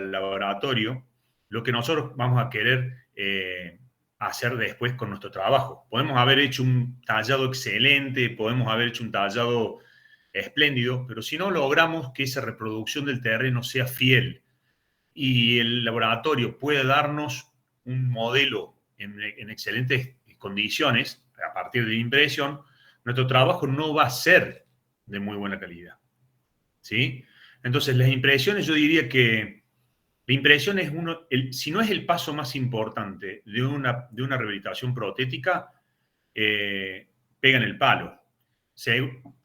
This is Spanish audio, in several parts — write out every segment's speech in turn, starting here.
al laboratorio lo que nosotros vamos a querer hacer después con nuestro trabajo. Podemos haber hecho un tallado excelente, podemos haber hecho un tallado espléndido, pero si no logramos que esa reproducción del terreno sea fiel y el laboratorio pueda darnos un modelo en excelentes condiciones a partir de la impresión, nuestro trabajo no va a ser de muy buena calidad. ¿Sí? Entonces, las impresiones, yo diría que la impresión es si no es el paso más importante de una rehabilitación protética, pega en el palo.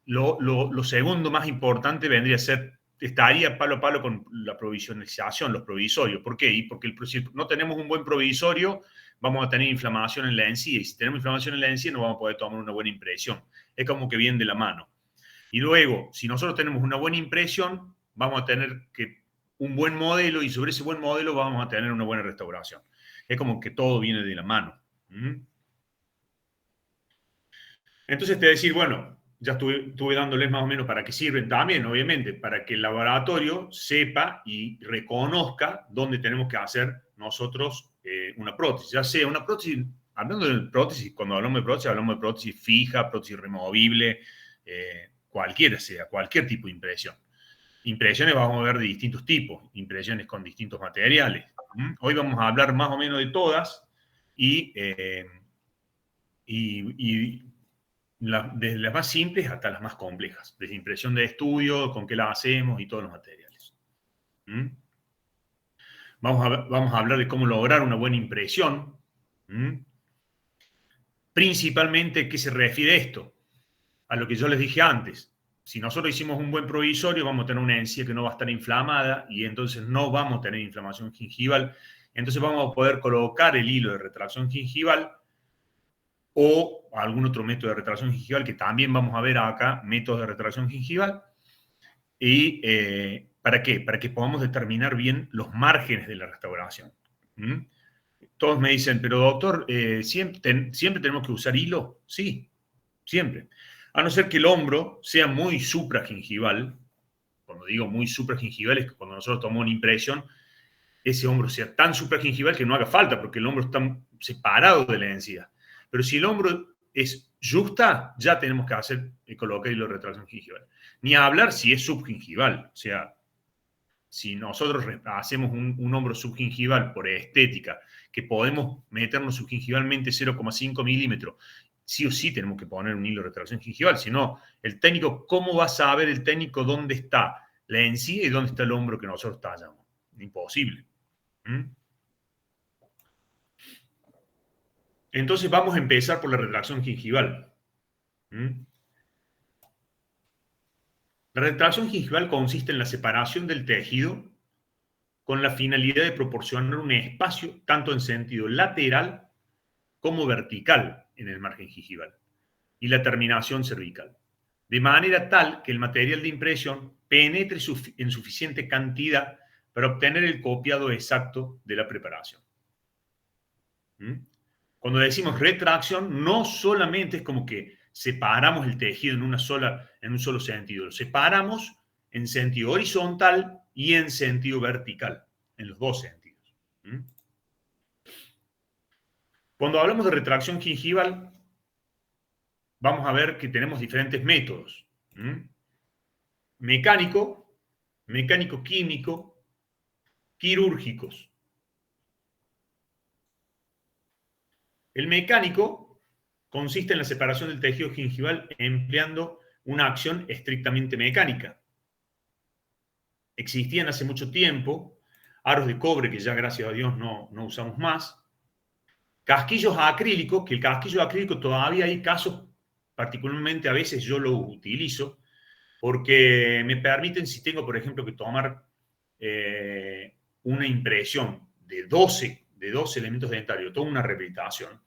Lo segundo más importante vendría a ser, estaría palo a palo con la provisionización, los provisorios. ¿Por qué? Porque si no tenemos un buen provisorio, vamos a tener inflamación en la encía, y si tenemos inflamación en la encía no vamos a poder tomar una buena impresión. Es como que viene de la mano. Y luego, si nosotros tenemos una buena impresión, vamos a tener un buen modelo, y sobre ese buen modelo vamos a tener una buena restauración. Es como que todo viene de la mano. Entonces te decir, bueno, ya estuve dándoles más o menos para qué sirven también, obviamente, para que el laboratorio sepa y reconozca dónde tenemos que hacer nosotros una prótesis. Ya sea una prótesis, hablando de prótesis, cuando hablamos de prótesis fija, prótesis removible, cualquiera sea, cualquier tipo de impresión. Impresiones vamos a ver de distintos tipos, impresiones con distintos materiales. Hoy vamos a hablar más o menos de todas desde las más simples hasta las más complejas, desde impresión de estudio, con qué la hacemos y todos los materiales. Vamos a hablar de cómo lograr una buena impresión. Principalmente, ¿qué se refiere esto? A lo que yo les dije antes. Si nosotros hicimos un buen provisorio, vamos a tener una encía que no va a estar inflamada y entonces no vamos a tener inflamación gingival. Entonces vamos a poder colocar el hilo de retracción gingival o algún otro método de retracción gingival, que también vamos a ver acá, métodos de retracción gingival. ¿Y para qué? Para que podamos determinar bien los márgenes de la restauración. Todos me dicen, pero doctor, ¿siempre tenemos que usar hilo? Sí, siempre. A no ser que el hombro sea muy supragingival. Cuando digo muy supragingival es que cuando nosotros tomamos una impresión, ese hombro sea tan supragingival que no haga falta, porque el hombro está separado de la encía. Pero si el hombro es justa, ya tenemos que colocar hilo de retracción gingival. Ni a hablar si es subgingival. O sea, si nosotros hacemos un hombro subgingival por estética, que podemos meternos subgingivalmente 0,5 milímetros, sí o sí tenemos que poner un hilo de retracción gingival. Si no, el técnico, ¿cómo va a saber el técnico dónde está la encía y dónde está el hombro que nosotros tallamos? Imposible. Entonces vamos a empezar por la retracción gingival. La retracción gingival consiste en la separación del tejido con la finalidad de proporcionar un espacio tanto en sentido lateral como vertical en el margen gingival y la terminación cervical, de manera tal que el material de impresión penetre en suficiente cantidad para obtener el copiado exacto de la preparación. Cuando decimos retracción, no solamente es como que separamos el tejido en un solo sentido, lo separamos en sentido horizontal y en sentido vertical, en los dos sentidos. Cuando hablamos de retracción gingival, vamos a ver que tenemos diferentes métodos. Mecánico, mecánico-químico, quirúrgicos. El mecánico consiste en la separación del tejido gingival empleando una acción estrictamente mecánica. Existían hace mucho tiempo aros de cobre que ya gracias a Dios no usamos más. Casquillos acrílicos, que el casquillo acrílico todavía hay casos, particularmente a veces yo lo utilizo, porque me permiten, si tengo por ejemplo que tomar una impresión de 12 elementos dentarios, toda una rehabilitación,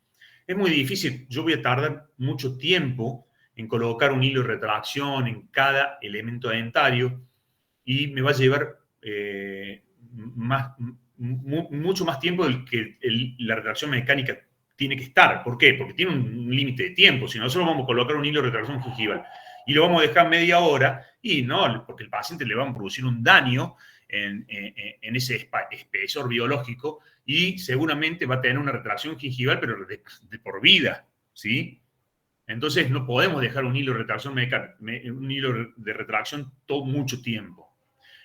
es muy difícil. Yo voy a tardar mucho tiempo en colocar un hilo de retracción en cada elemento dentario y me va a llevar mucho más tiempo del que la retracción mecánica tiene que estar. ¿Por qué? Porque tiene un límite de tiempo. Si nosotros vamos a colocar un hilo de retracción gingival y lo vamos a dejar media hora, y no, porque el paciente le va a producir un daño en ese estresor biológico y seguramente va a tener una retracción gingival, pero de por vida, ¿sí? Entonces no podemos dejar un hilo de retracción todo mucho tiempo.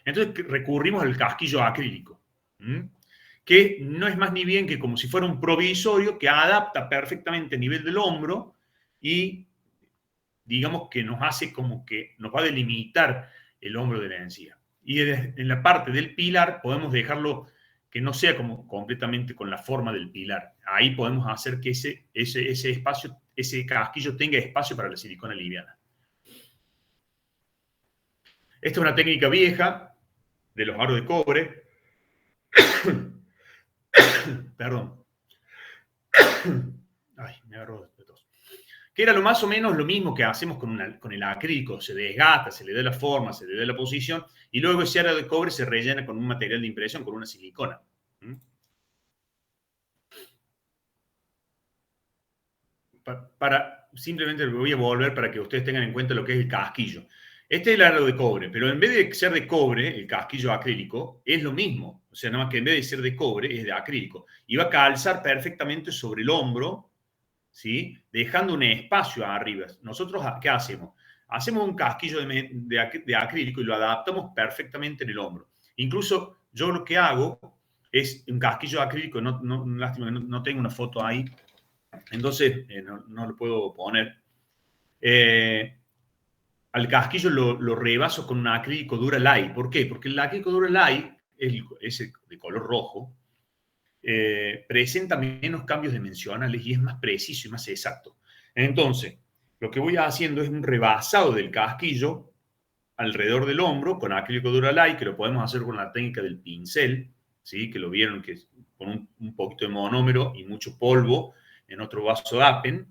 Entonces recurrimos al casquillo acrílico, que no es más ni bien que como si fuera un provisorio que adapta perfectamente a nivel del hombro y digamos que nos hace como que nos va a delimitar el hombro de la encía. Y en la parte del pilar podemos dejarlo que no sea como completamente con la forma del pilar. Ahí podemos hacer que ese espacio, ese casquillo tenga espacio para la silicona liviana. Esta es una técnica vieja de los aros de cobre. Perdón. Ay, me agarró de tos. Que era lo más o menos lo mismo que hacemos con el acrílico. Se desgasta, se le da la forma, se le da la posición, y luego ese aro de cobre se rellena con un material de impresión, con una silicona. Simplemente lo voy a volver para que ustedes tengan en cuenta lo que es el casquillo. Este es el aro de cobre, pero en vez de ser de cobre, el casquillo acrílico, es lo mismo. O sea, nada más que en vez de ser de cobre, es de acrílico. Y va a calzar perfectamente sobre el hombro, ¿sí? Dejando un espacio arriba. Nosotros, ¿qué hacemos? Hacemos un casquillo de acrílico y lo adaptamos perfectamente en el hombro. Incluso yo lo que hago es un casquillo de acrílico, lástima que no tengo una foto ahí, entonces no lo puedo poner. Al casquillo lo rebaso con un acrílico Duralite. ¿Por qué? Porque el acrílico Duralite, ese de color rojo, presenta menos cambios dimensionales y es más preciso y más exacto. Entonces, lo que voy haciendo es un rebasado del casquillo alrededor del hombro con acrílico Duralite, que lo podemos hacer con la técnica del pincel, ¿sí? Que lo vieron que con un poquito de monómero y mucho polvo en otro vaso de Apen,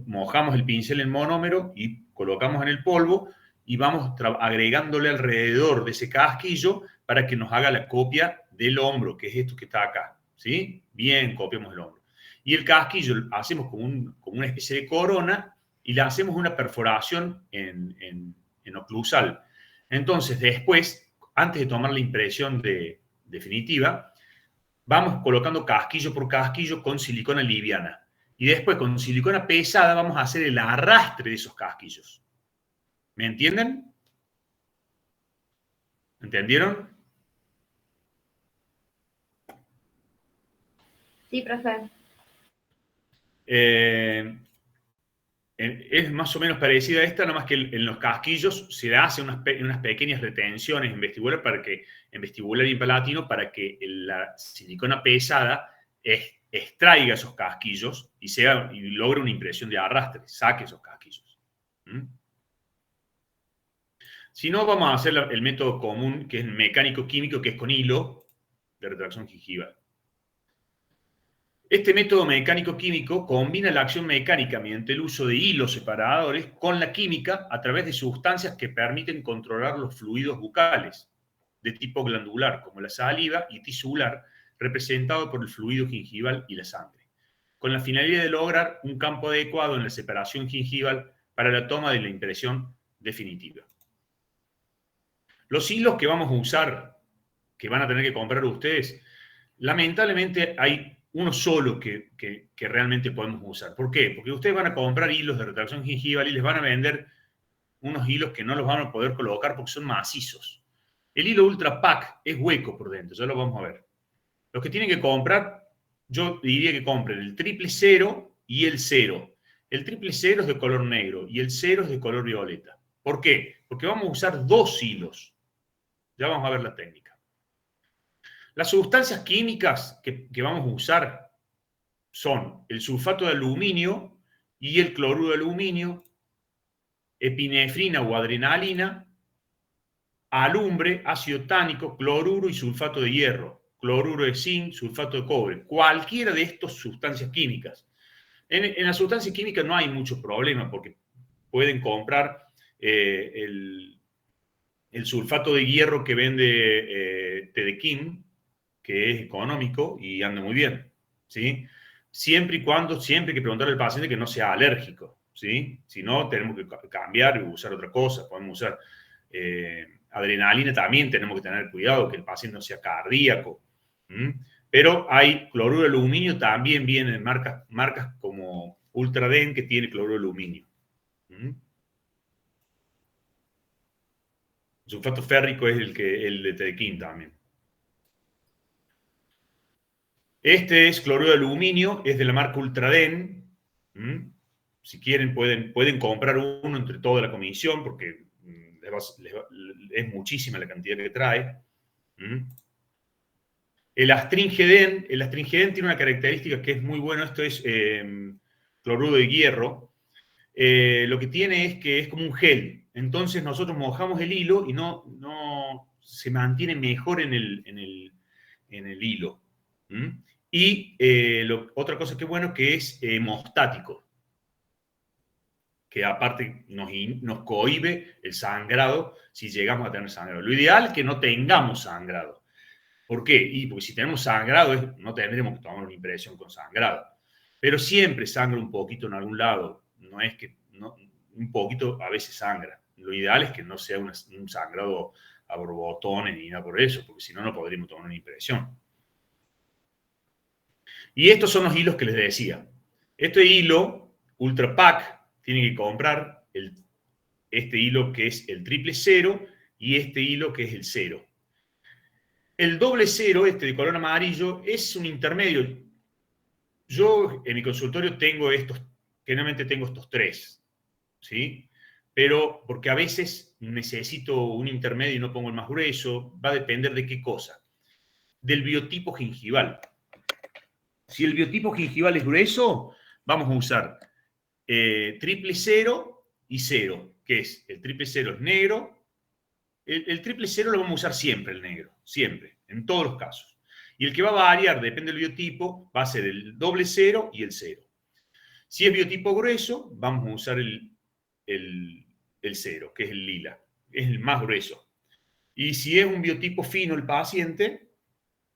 mojamos el pincel en monómero y colocamos en el polvo y vamos agregándole alrededor de ese casquillo para que nos haga la copia del hombro, que es esto que está acá, ¿sí? Bien, copiamos el hombro. Y el casquillo hacemos como una especie de corona y le hacemos una perforación en oclusal. Entonces, después, antes de tomar la impresión definitiva, vamos colocando casquillo por casquillo con silicona liviana. Y después, con silicona pesada, vamos a hacer el arrastre de esos casquillos. ¿Me entienden? ¿Entendieron? Sí, profe. Es más o menos parecida a esta, nada más que en los casquillos se le hace unas pequeñas retenciones en vestibular, en vestibular y en palatino, para que la silicona pesada extraiga esos casquillos y logre una impresión de arrastre, saque esos casquillos. Si no, vamos a hacer el método común, que es mecánico-químico, que es con hilo de retracción gingival. Este método mecánico-químico combina la acción mecánica mediante el uso de hilos separadores con la química a través de sustancias que permiten controlar los fluidos bucales de tipo glandular, como la saliva, y tisular, representado por el fluido gingival y la sangre, con la finalidad de lograr un campo adecuado en la separación gingival para la toma de la impresión definitiva. Los hilos que vamos a usar, que van a tener que comprar ustedes, lamentablemente hay uno solo que realmente podemos usar. ¿Por qué? Porque ustedes van a comprar hilos de retracción gingival y les van a vender unos hilos que no los van a poder colocar porque son macizos. El hilo Ultra Pack es hueco por dentro, ya lo vamos a ver. Los que tienen que comprar, yo diría que compren el 000 y el 0. El 000 es de color negro y el 0 es de color violeta. ¿Por qué? Porque vamos a usar dos hilos. Ya vamos a ver la técnica. Las sustancias químicas que vamos a usar son el sulfato de aluminio y el cloruro de aluminio, epinefrina o adrenalina, alumbre, ácido tánico, cloruro y sulfato de hierro, cloruro de zinc, sulfato de cobre, cualquiera de estas sustancias químicas. En las sustancias químicas no hay mucho problema porque pueden comprar el sulfato de hierro que vende Tedequim, que es económico y anda muy bien, ¿sí? Siempre hay que preguntarle al paciente que no sea alérgico, ¿sí? Si no, tenemos que cambiar y usar otra cosa. Podemos usar adrenalina también, tenemos que tener cuidado que el paciente no sea cardíaco. ¿Mm? Pero hay cloruro de aluminio, también vienen marcas como Ultraden que tiene cloruro de aluminio. ¿Mm? El sulfato férrico es el de Tedequín también. Este es cloruro de aluminio, es de la marca Ultraden. ¿Mm? Si quieren, pueden comprar uno entre toda la comisión, porque es muchísima la cantidad que trae. ¿Mm? El astringeden tiene una característica que es muy bueno. Esto es cloruro de hierro. Lo que tiene es que es como un gel. Entonces nosotros mojamos el hilo y no se mantiene mejor en el hilo. ¿Mm? Y otra cosa que es bueno que es hemostático, que aparte nos cohíbe el sangrado si llegamos a tener sangrado. Lo ideal es que no tengamos sangrado. ¿Por qué? Y porque si tenemos sangrado, no tendremos que tomar una impresión con sangrado. Pero siempre sangra un poquito en algún lado. No es que un poquito a veces sangra. Lo ideal es que no sea un sangrado a borbotones ni nada por eso, porque si no, no podríamos tomar una impresión. Y estos son los hilos que les decía. Este hilo, Ultra Pack, tiene que comprar este hilo que es el 000 y este hilo que es el 0. El 00, este de color amarillo, es un intermedio. Yo en mi consultorio generalmente tengo estos tres, ¿sí? Pero porque a veces necesito un intermedio y no pongo el más grueso, va a depender de qué cosa. Del biotipo gingival. Si el biotipo gingival es grueso, vamos a usar 000 y 0, que es el 000 es negro. El 000 lo vamos a usar siempre, el negro, siempre, en todos los casos. Y el que va a variar, depende del biotipo, va a ser el 00 y el 0. Si es biotipo grueso, vamos a usar el 0, que es el lila, es el más grueso. Y si es un biotipo fino el paciente,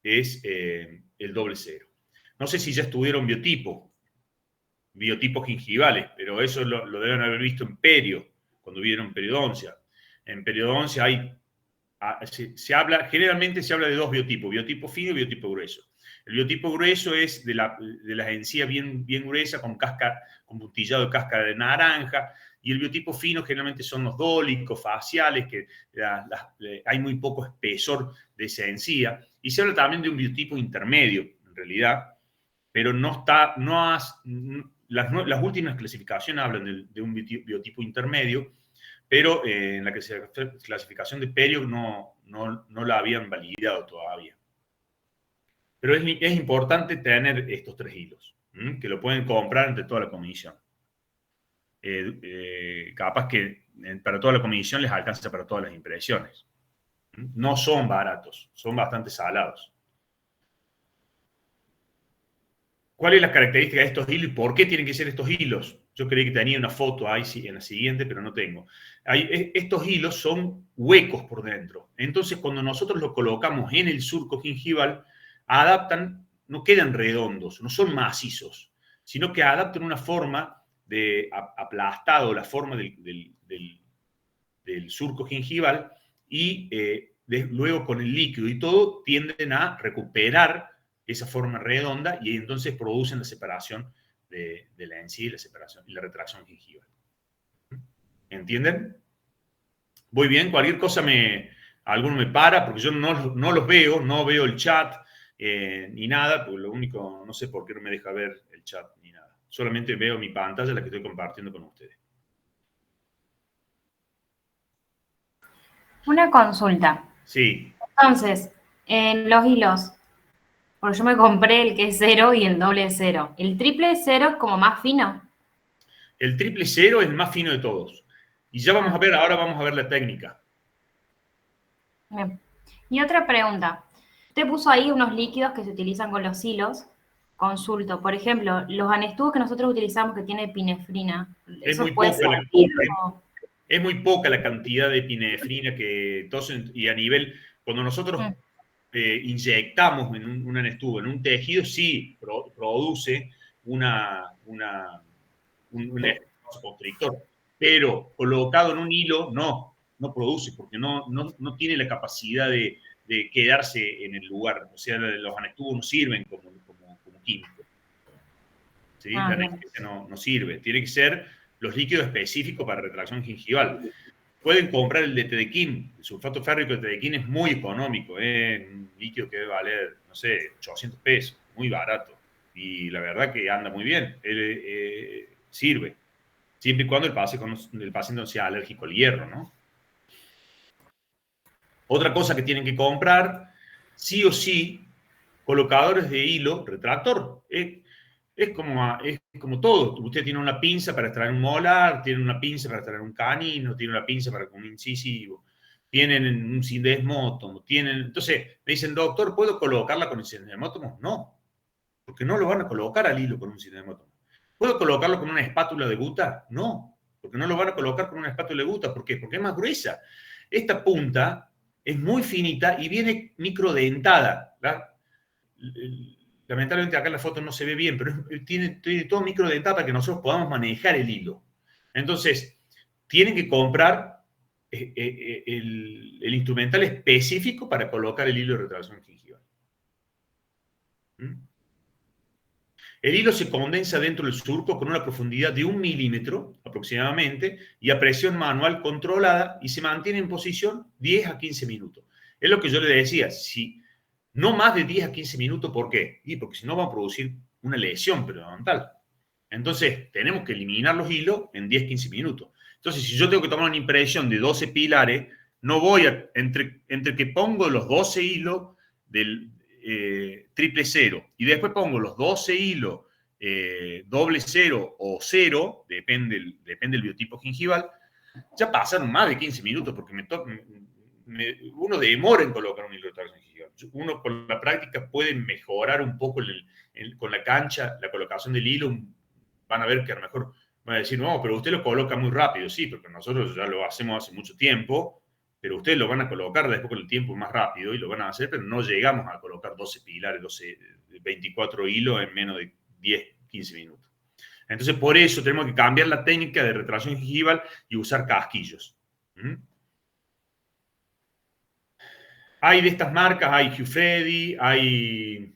es el 00. No sé si ya estuvieron biotipos gingivales, pero eso lo deben haber visto en perio, cuando vieron periodoncia. En periodoncia generalmente se habla de dos biotipos, biotipo fino y biotipo grueso. El biotipo grueso es de las encías bien gruesas, con puntillado de cáscara de naranja, y el biotipo fino generalmente son los dólicos, faciales, que hay muy poco espesor de esa encía. Y se habla también de un biotipo intermedio, en realidad, pero las últimas clasificaciones hablan de un biotipo intermedio, pero en la clasificación de perio no la habían validado todavía. Pero es importante tener estos tres hilos, que lo pueden comprar entre toda la comisión. Capaz que para toda la comisión les alcanza para todas las impresiones. No son baratos, son bastante salados. ¿Cuál es la característica de estos hilos y por qué tienen que ser estos hilos? Yo creí que tenía una foto ahí en la siguiente, pero no tengo. Estos hilos son huecos por dentro. Entonces, cuando nosotros los colocamos en el surco gingival, no quedan redondos, no son macizos, sino que adaptan una forma de aplastado, la forma del surco gingival, y luego con el líquido y todo tienden a recuperar esa forma redonda y entonces producen la separación de la encía y la retracción gingival. ¿Entienden? Muy bien, cualquier cosa alguno me para, porque yo no los veo, no veo el chat ni nada, porque lo único, no sé por qué no me deja ver el chat ni nada. Solamente veo mi pantalla, la que estoy compartiendo con ustedes. Una consulta. Sí. Entonces, en los hilos, porque yo me compré el que es 0 y el 00. ¿El 000 es como más fino? El 000 es el más fino de todos. Y ya ahora vamos a ver la técnica. Bien. Y otra pregunta. Usted puso ahí unos líquidos que se utilizan con los hilos. Consulto, por ejemplo, los anestubos que nosotros utilizamos que tiene epinefrina, Es ¿eso muy puede poca servir? es muy poca la cantidad de epinefrina y a nivel, cuando nosotros inyectamos en un anestubo, en un tejido, sí produce un constrictor, pero colocado en un hilo, no produce, porque no tiene la capacidad de de quedarse en el lugar. O sea, los anestubos no sirven como químico. ¿Sí? La anestesia no sirve. Tiene que ser los líquidos específicos para retracción gingival. Pueden comprar el de Tedequín. El sulfato férrico de Tedequín es muy económico. Es un líquido que debe valer, no sé, 800 pesos. Muy barato. Y la verdad que anda muy bien. Sirve. Siempre y cuando el paciente no sea alérgico al hierro, ¿no? Otra cosa que tienen que comprar, sí o sí, colocadores de hilo retractor. Es como todo. Usted tiene una pinza para extraer un molar, tiene una pinza para extraer un canino, tiene una pinza para un incisivo, tienen un sindesmótomo, tienen... Entonces, me dicen, doctor, ¿puedo colocarla con el sindesmótomo? No, porque no lo van a colocar al hilo con un sindesmótomo. ¿Puedo colocarlo con una espátula de guta? No, porque no lo van a colocar con una espátula de guta. ¿Por qué? Porque es más gruesa. Esta punta es muy finita y viene microdentada. Lamentablemente acá en la foto no se ve bien, pero tiene todo microdentado para que nosotros podamos manejar el hilo. Entonces, tienen que comprar el instrumental específico para colocar el hilo de retracción gingival. El hilo se condensa dentro del surco con una profundidad de 1 milímetro aproximadamente y a presión manual controlada y se mantiene en posición 10 a 15 minutos. Es lo que yo le decía, si no más de 10 a 15 minutos, ¿por qué? Y porque si no va a producir una lesión periodontal. Entonces, tenemos que eliminar los hilos en 10-15 minutos. Entonces, si yo tengo que tomar una impresión de 12 pilares, no voy a, entre que pongo los 12 hilos del triple cero y después pongo los 12 hilos doble cero o cero, depende del biotipo gingival, ya pasaron más de 15 minutos porque uno demora en colocar un hilo de retracción gingival. Uno con la práctica puede mejorar un poco con la cancha, la colocación del hilo. Van a ver que a lo mejor van a decir, no, pero usted lo coloca muy rápido. Sí, porque nosotros ya lo hacemos hace mucho tiempo, pero ustedes lo van a colocar después con el tiempo más rápido y lo van a hacer, pero no llegamos a colocar 12 pilares, 24 hilos en menos de 10, 15 minutos. Entonces, por eso tenemos que cambiar la técnica de retracción gingival y usar casquillos. Hay de estas marcas, hay Hugh Freddy, hay,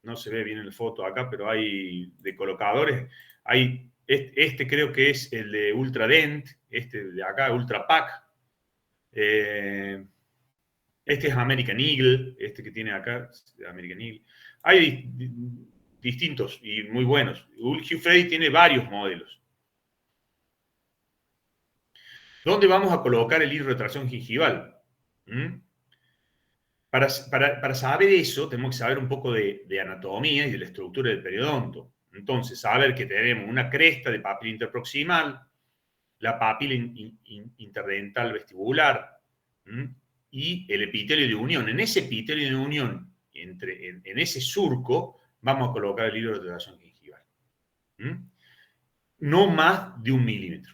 no se ve bien en la foto acá, pero hay de colocadores. Hay este creo que es el de Ultradent, este de acá, Ultra Pack. Este es American Eagle, este que tiene acá, American Eagle. Hay distintos y muy buenos. Hugh Freddy tiene varios modelos. ¿Dónde vamos a colocar el hilo de retracción gingival? Para saber eso, tenemos que saber un poco de anatomía y de la estructura del periodonto. Entonces, saber que tenemos una cresta de papila interproximal, la papila interdental vestibular y el epitelio de unión. En ese epitelio de unión, en ese surco, vamos a colocar el hilo de retracción gingival. No más de 1 milímetro,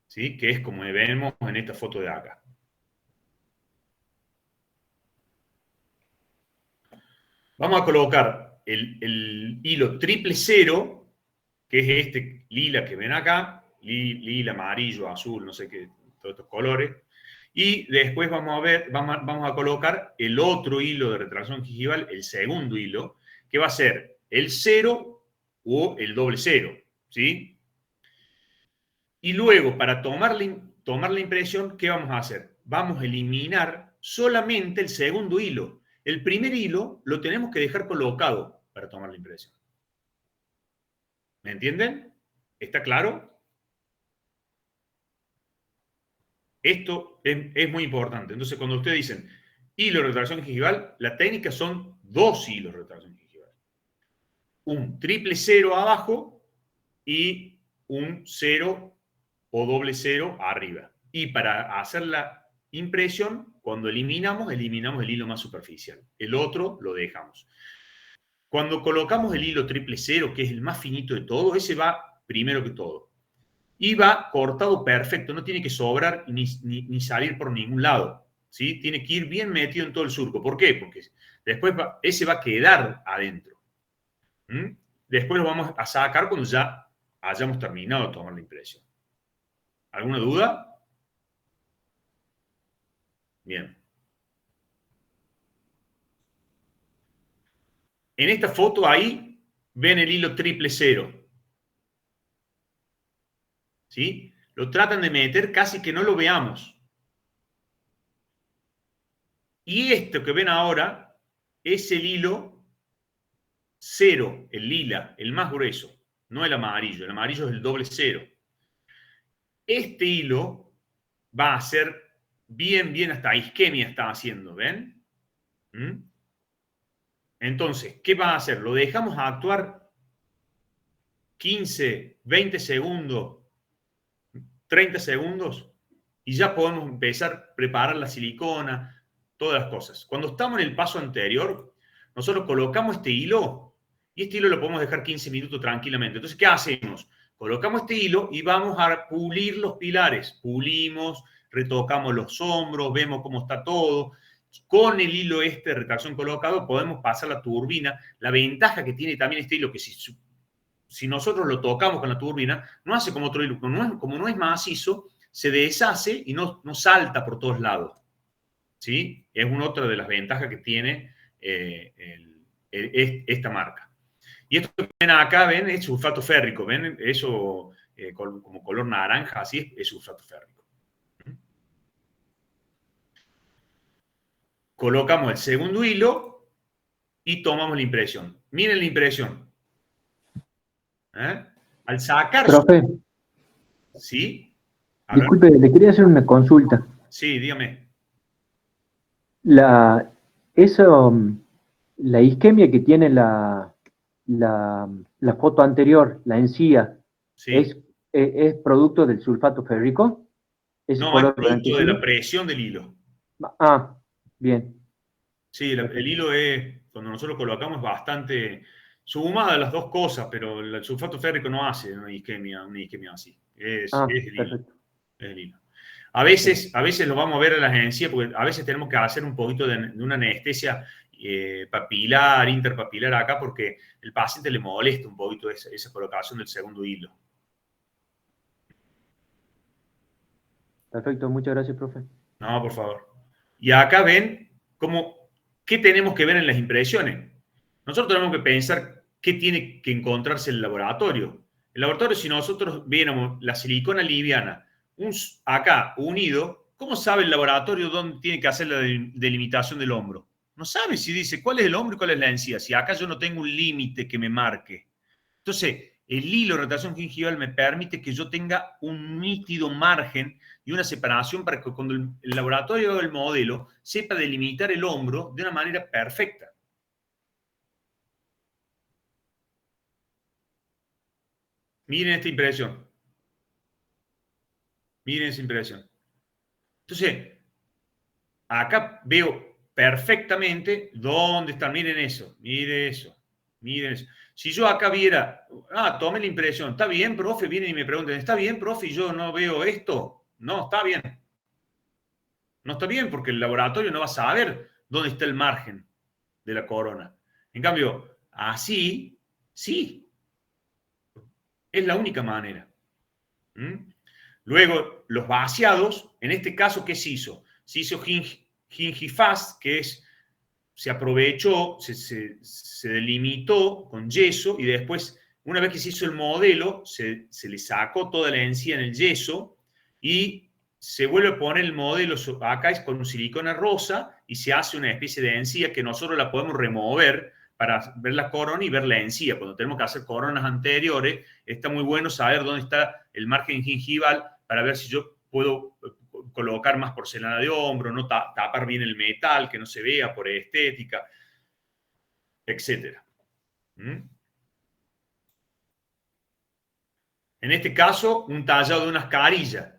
¿sí? Que es como vemos en esta foto de acá. Vamos a colocar el hilo triple cero, que es este lila que ven acá, lila, amarillo, azul, no sé qué, todos estos colores. Y después vamos a colocar el otro hilo de retracción gingival, el segundo hilo, que va a ser el cero o el doble cero, ¿sí? Y luego, para tomar la impresión, ¿qué vamos a hacer? Vamos a eliminar solamente el segundo hilo. El primer hilo lo tenemos que dejar colocado para tomar la impresión. ¿Me entienden? ¿Está claro? Esto es muy importante. Entonces, cuando ustedes dicen hilo de retracción gingival, la técnica son 2 hilos de retracción gingival. Un triple cero abajo y un cero o doble cero arriba. Y para hacer la impresión, cuando eliminamos el hilo más superficial. El otro lo dejamos. Cuando colocamos el hilo triple cero, que es el más finito de todo, ese va primero que todo. Y va cortado perfecto, no tiene que sobrar ni salir por ningún lado. ¿Sí? Tiene que ir bien metido en todo el surco. ¿Por qué? Porque después ese va a quedar adentro. Después lo vamos a sacar cuando ya hayamos terminado de tomar la impresión. ¿Alguna duda? Bien. En esta foto ahí ven el hilo triple cero. ¿Sí? Lo tratan de meter casi que no lo veamos. Y esto que ven ahora es el hilo cero, el lila, el más grueso, no el amarillo. El amarillo es el doble cero. Este hilo va a ser bien, hasta isquemia está haciendo, ¿ven? Entonces, ¿qué va a hacer? Lo dejamos actuar 15, 20 segundos, 30 segundos y ya podemos empezar a preparar la silicona, todas las cosas. Cuando estamos en el paso anterior, nosotros colocamos este hilo y este hilo lo podemos dejar 15 minutos tranquilamente. Entonces, ¿qué hacemos? Colocamos este hilo y vamos a pulir los pilares. Pulimos, retocamos los hombros, vemos cómo está todo. Con el hilo de retracción colocado podemos pasar la turbina. La ventaja que tiene también este hilo, que si nosotros lo tocamos con la turbina, no hace como otro hilo. Como no es macizo, se deshace y no salta por todos lados. ¿Sí? Es una otra de las ventajas que tiene esta marca. Y esto que ven acá, ven, es sulfato férrico. ¿Ven? Eso como color naranja, así es sulfato férrico. Colocamos el segundo hilo y tomamos la impresión. Miren la impresión. Al sacar... Profe, ¿Sí? disculpe, le quería hacer una consulta. Sí, dígame. La isquemia que tiene la foto anterior, la encía, Sí. ¿es producto del sulfato férrico? No, es producto de la presión del hilo. Ah, bien. Sí, el hilo es, cuando nosotros colocamos, bastante sumada las dos cosas, pero el sulfato férrico no hace una isquemia así. Es el hilo. Es el hilo. A veces lo vamos a ver en las encías, porque a veces tenemos que hacer un poquito de una anestesia papilar, interpapilar acá, porque el paciente le molesta un poquito esa colocación del segundo hilo. Perfecto, muchas gracias, profe. No, por favor. Y acá ven qué tenemos que ver en las impresiones. Nosotros tenemos que pensar qué tiene que encontrarse en el laboratorio. El laboratorio, si nosotros viéramos la silicona liviana acá unido, ¿cómo sabe el laboratorio dónde tiene que hacer la delimitación del hombro? No sabe si dice cuál es el hombro y cuál es la encía. Si acá yo no tengo un límite que me marque. Entonces, el hilo de retracción gingival me permite que yo tenga un nítido margen y una separación para que cuando el laboratorio haga el modelo sepa delimitar el hombro de una manera perfecta. Miren esta impresión. Miren esa impresión. Entonces, acá veo perfectamente dónde están. Miren eso, miren eso, miren eso. Si yo acá viera, tome la impresión, ¿está bien, profe? Vienen y me preguntan, ¿está bien, profe? Y yo no veo esto. No, está bien. No está bien porque el laboratorio no va a saber dónde está el margen de la corona. En cambio, así, sí. Es la única manera. Luego, los vaciados, en este caso, ¿qué se hizo? Se hizo gingifaz, que se aprovechó, se delimitó con yeso y después, una vez que se hizo el modelo, se le sacó toda la encía en el yeso y se vuelve a poner el modelo, acá es con silicona rosa y se hace una especie de encía que nosotros la podemos remover para ver la corona y ver la encía. Cuando tenemos que hacer coronas anteriores, está muy bueno saber dónde está el margen gingival para ver si yo puedo colocar más porcelana de hombro, no tapar bien el metal, que no se vea por estética, etc. En este caso, un tallado de unas carillas.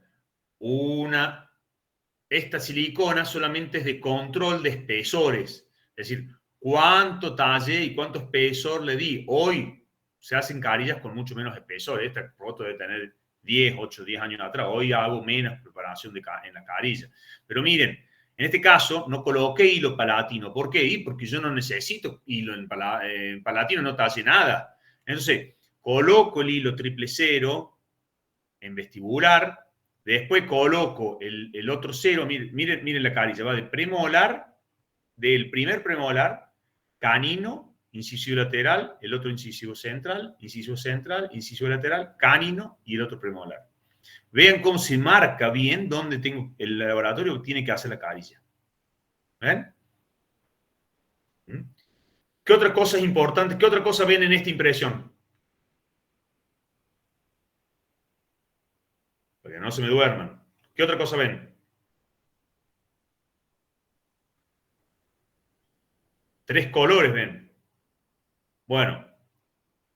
Esta silicona solamente es de control de espesores, es decir, cuánto talle y cuánto espesor le di. Hoy se hacen carillas con mucho menos espesor. Esta foto debe tener 10 años atrás. Hoy hago menos preparación en la carilla. Pero miren, en este caso no coloqué hilo palatino. ¿Por qué? Porque yo no necesito hilo en palatino, no talle nada. Entonces, coloco el hilo triple cero en vestibular. Después coloco el otro cero, miren la carilla, va de premolar, del primer premolar, canino incisivo lateral, el otro incisivo central, incisivo lateral, canino y el otro premolar. Vean cómo se marca bien dónde tengo el laboratorio que tiene que hacer la carilla. ¿Ven? ¿Qué otra cosa es importante? ¿Qué otra cosa ven en esta impresión? Para que no se me duerman. ¿Qué otra cosa ven? Tres colores ven. Bueno,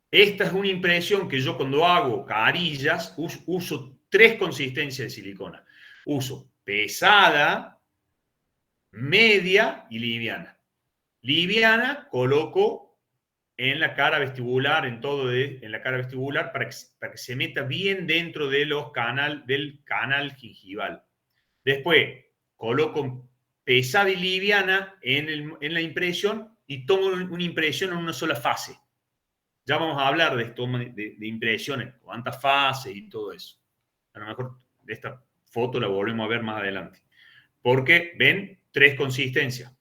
esta es una impresión que yo cuando hago carillas uso tres consistencias de silicona. Uso pesada, media y liviana. Liviana coloco en la cara vestibular, en la cara vestibular para que se meta bien dentro de del canal gingival. Después coloco pesada y liviana en la impresión y tomo una impresión en una sola fase. Ya vamos a hablar de esto, de impresiones, cuántas fases y todo eso. A lo mejor esta foto la volvemos a ver más adelante. Porque ven tres consistencias.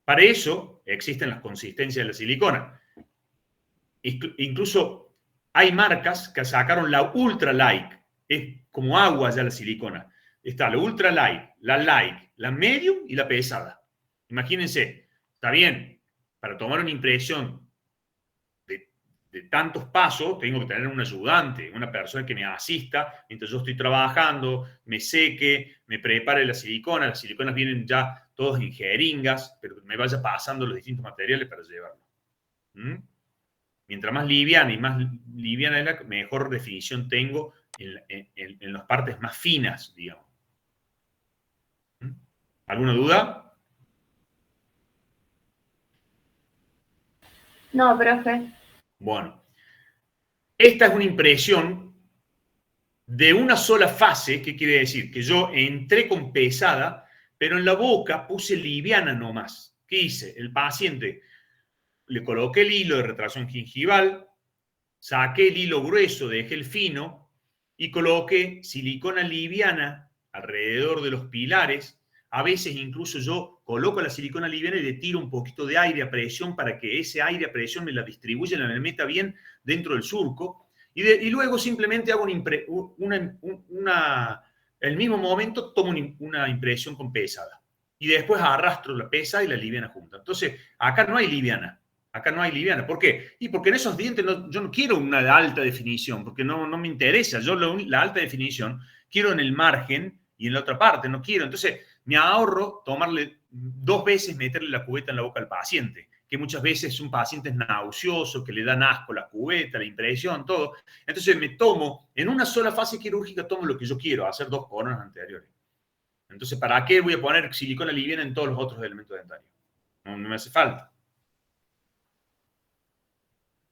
Para eso existen las consistencias de la silicona. Incluso hay marcas que sacaron la Ultra Light. Es como agua ya la silicona. Está la Ultra Light, la Medium y la pesada. Imagínense, está bien, para tomar una impresión de tantos pasos, tengo que tener un ayudante, una persona que me asista mientras yo estoy trabajando, me seque, me prepare la silicona. Las siliconas vienen ya todas en jeringas, pero me vaya pasando los distintos materiales para llevarlo. Mientras más liviana es la mejor definición tengo en las partes más finas, digamos. ¿Alguna duda? No, profe. Bueno, esta es una impresión de una sola fase. ¿Qué quiere decir? Que yo entré con pesada, pero en la boca puse liviana nomás. ¿Qué hice? El paciente le coloqué el hilo de retracción gingival, saqué el hilo grueso, dejé el fino y coloqué silicona liviana alrededor de los pilares. A veces incluso yo coloco la silicona liviana y le tiro un poquito de aire a presión para que ese aire a presión me la distribuya, me la meta bien dentro del surco. Y luego simplemente hago el mismo momento tomo una impresión con pesada. Y después arrastro la pesada y la liviana junta. Entonces, acá no hay liviana. Acá no hay liviana. ¿Por qué? Y porque en esos dientes yo no quiero una de alta definición, porque no me interesa. Yo la alta definición quiero en el margen y en la otra parte, no quiero. Entonces, me ahorro tomarle 2 veces, meterle la cubeta en la boca al paciente, que muchas veces un paciente es nauseoso, que le dan asco la cubeta, la impresión, todo. Entonces, me tomo, en una sola fase quirúrgica, tomo lo que yo quiero, hacer 2 coronas anteriores. Entonces, ¿para qué voy a poner silicona liviana en todos los otros elementos dentarios? No me hace falta.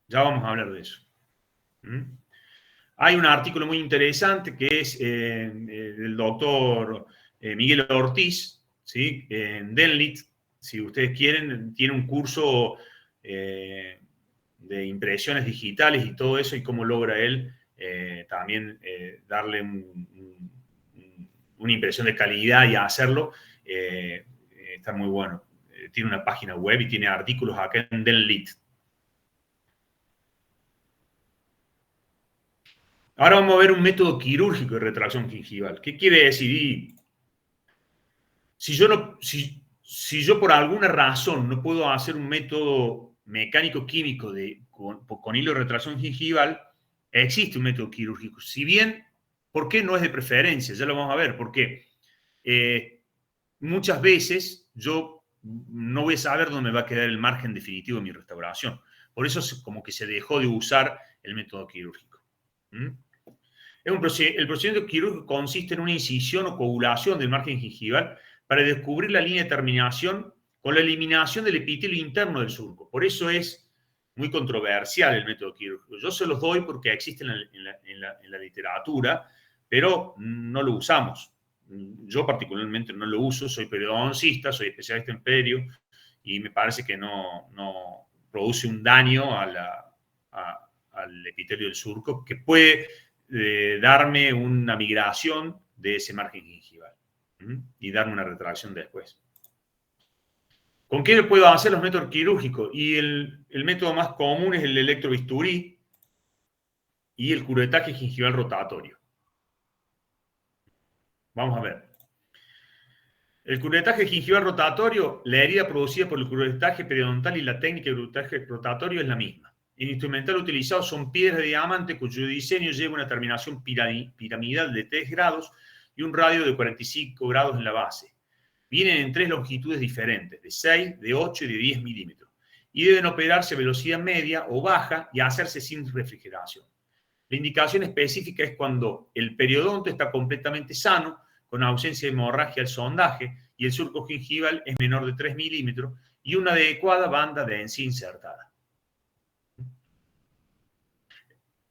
Ya vamos a hablar de eso. Hay un artículo muy interesante que es del doctor Miguel Ortiz, ¿sí? En Denlit, si ustedes quieren, tiene un curso de impresiones digitales y todo eso, y cómo logra él también darle una impresión de calidad y hacerlo. Está muy bueno. Tiene una página web y tiene artículos acá en Denlit. Ahora vamos a ver un método quirúrgico de retracción gingival. ¿Qué quiere decir? Si yo por alguna razón no puedo hacer un método mecánico-químico con hilo de retracción gingival, existe un método quirúrgico. Si bien, ¿por qué no es de preferencia? Ya lo vamos a ver. Porque muchas veces yo no voy a saber dónde me va a quedar el margen definitivo de mi restauración. Por eso como que se dejó de usar el método quirúrgico. El procedimiento quirúrgico consiste en una incisión o coagulación del margen gingival para descubrir la línea de terminación con la eliminación del epitelio interno del surco. Por eso es muy controversial el método quirúrgico. Yo se los doy porque existe en la literatura, pero no lo usamos. Yo particularmente no lo uso, soy periodoncista, soy especialista en perio, y me parece que no produce un daño al epitelio del surco que puede darme una migración de ese margen gingival y darme una retracción después. ¿Con qué puedo hacer los métodos quirúrgicos? Y el método más común es el electrobisturí y el curetaje gingival rotatorio. Vamos a ver. El curetaje gingival rotatorio, la herida producida por el curetaje periodontal y la técnica de curetaje rotatorio es la misma. El instrumental utilizado son piedras de diamante cuyo diseño lleva una terminación piramidal de 3 grados y un radio de 45 grados en la base. Vienen en 3 longitudes diferentes, de 6, de 8 y de 10 milímetros, y deben operarse a velocidad media o baja y hacerse sin refrigeración. La indicación específica es cuando el periodonto está completamente sano, con ausencia de hemorragia al sondaje, y el surco gingival es menor de 3 milímetros y una adecuada banda de encía insertada.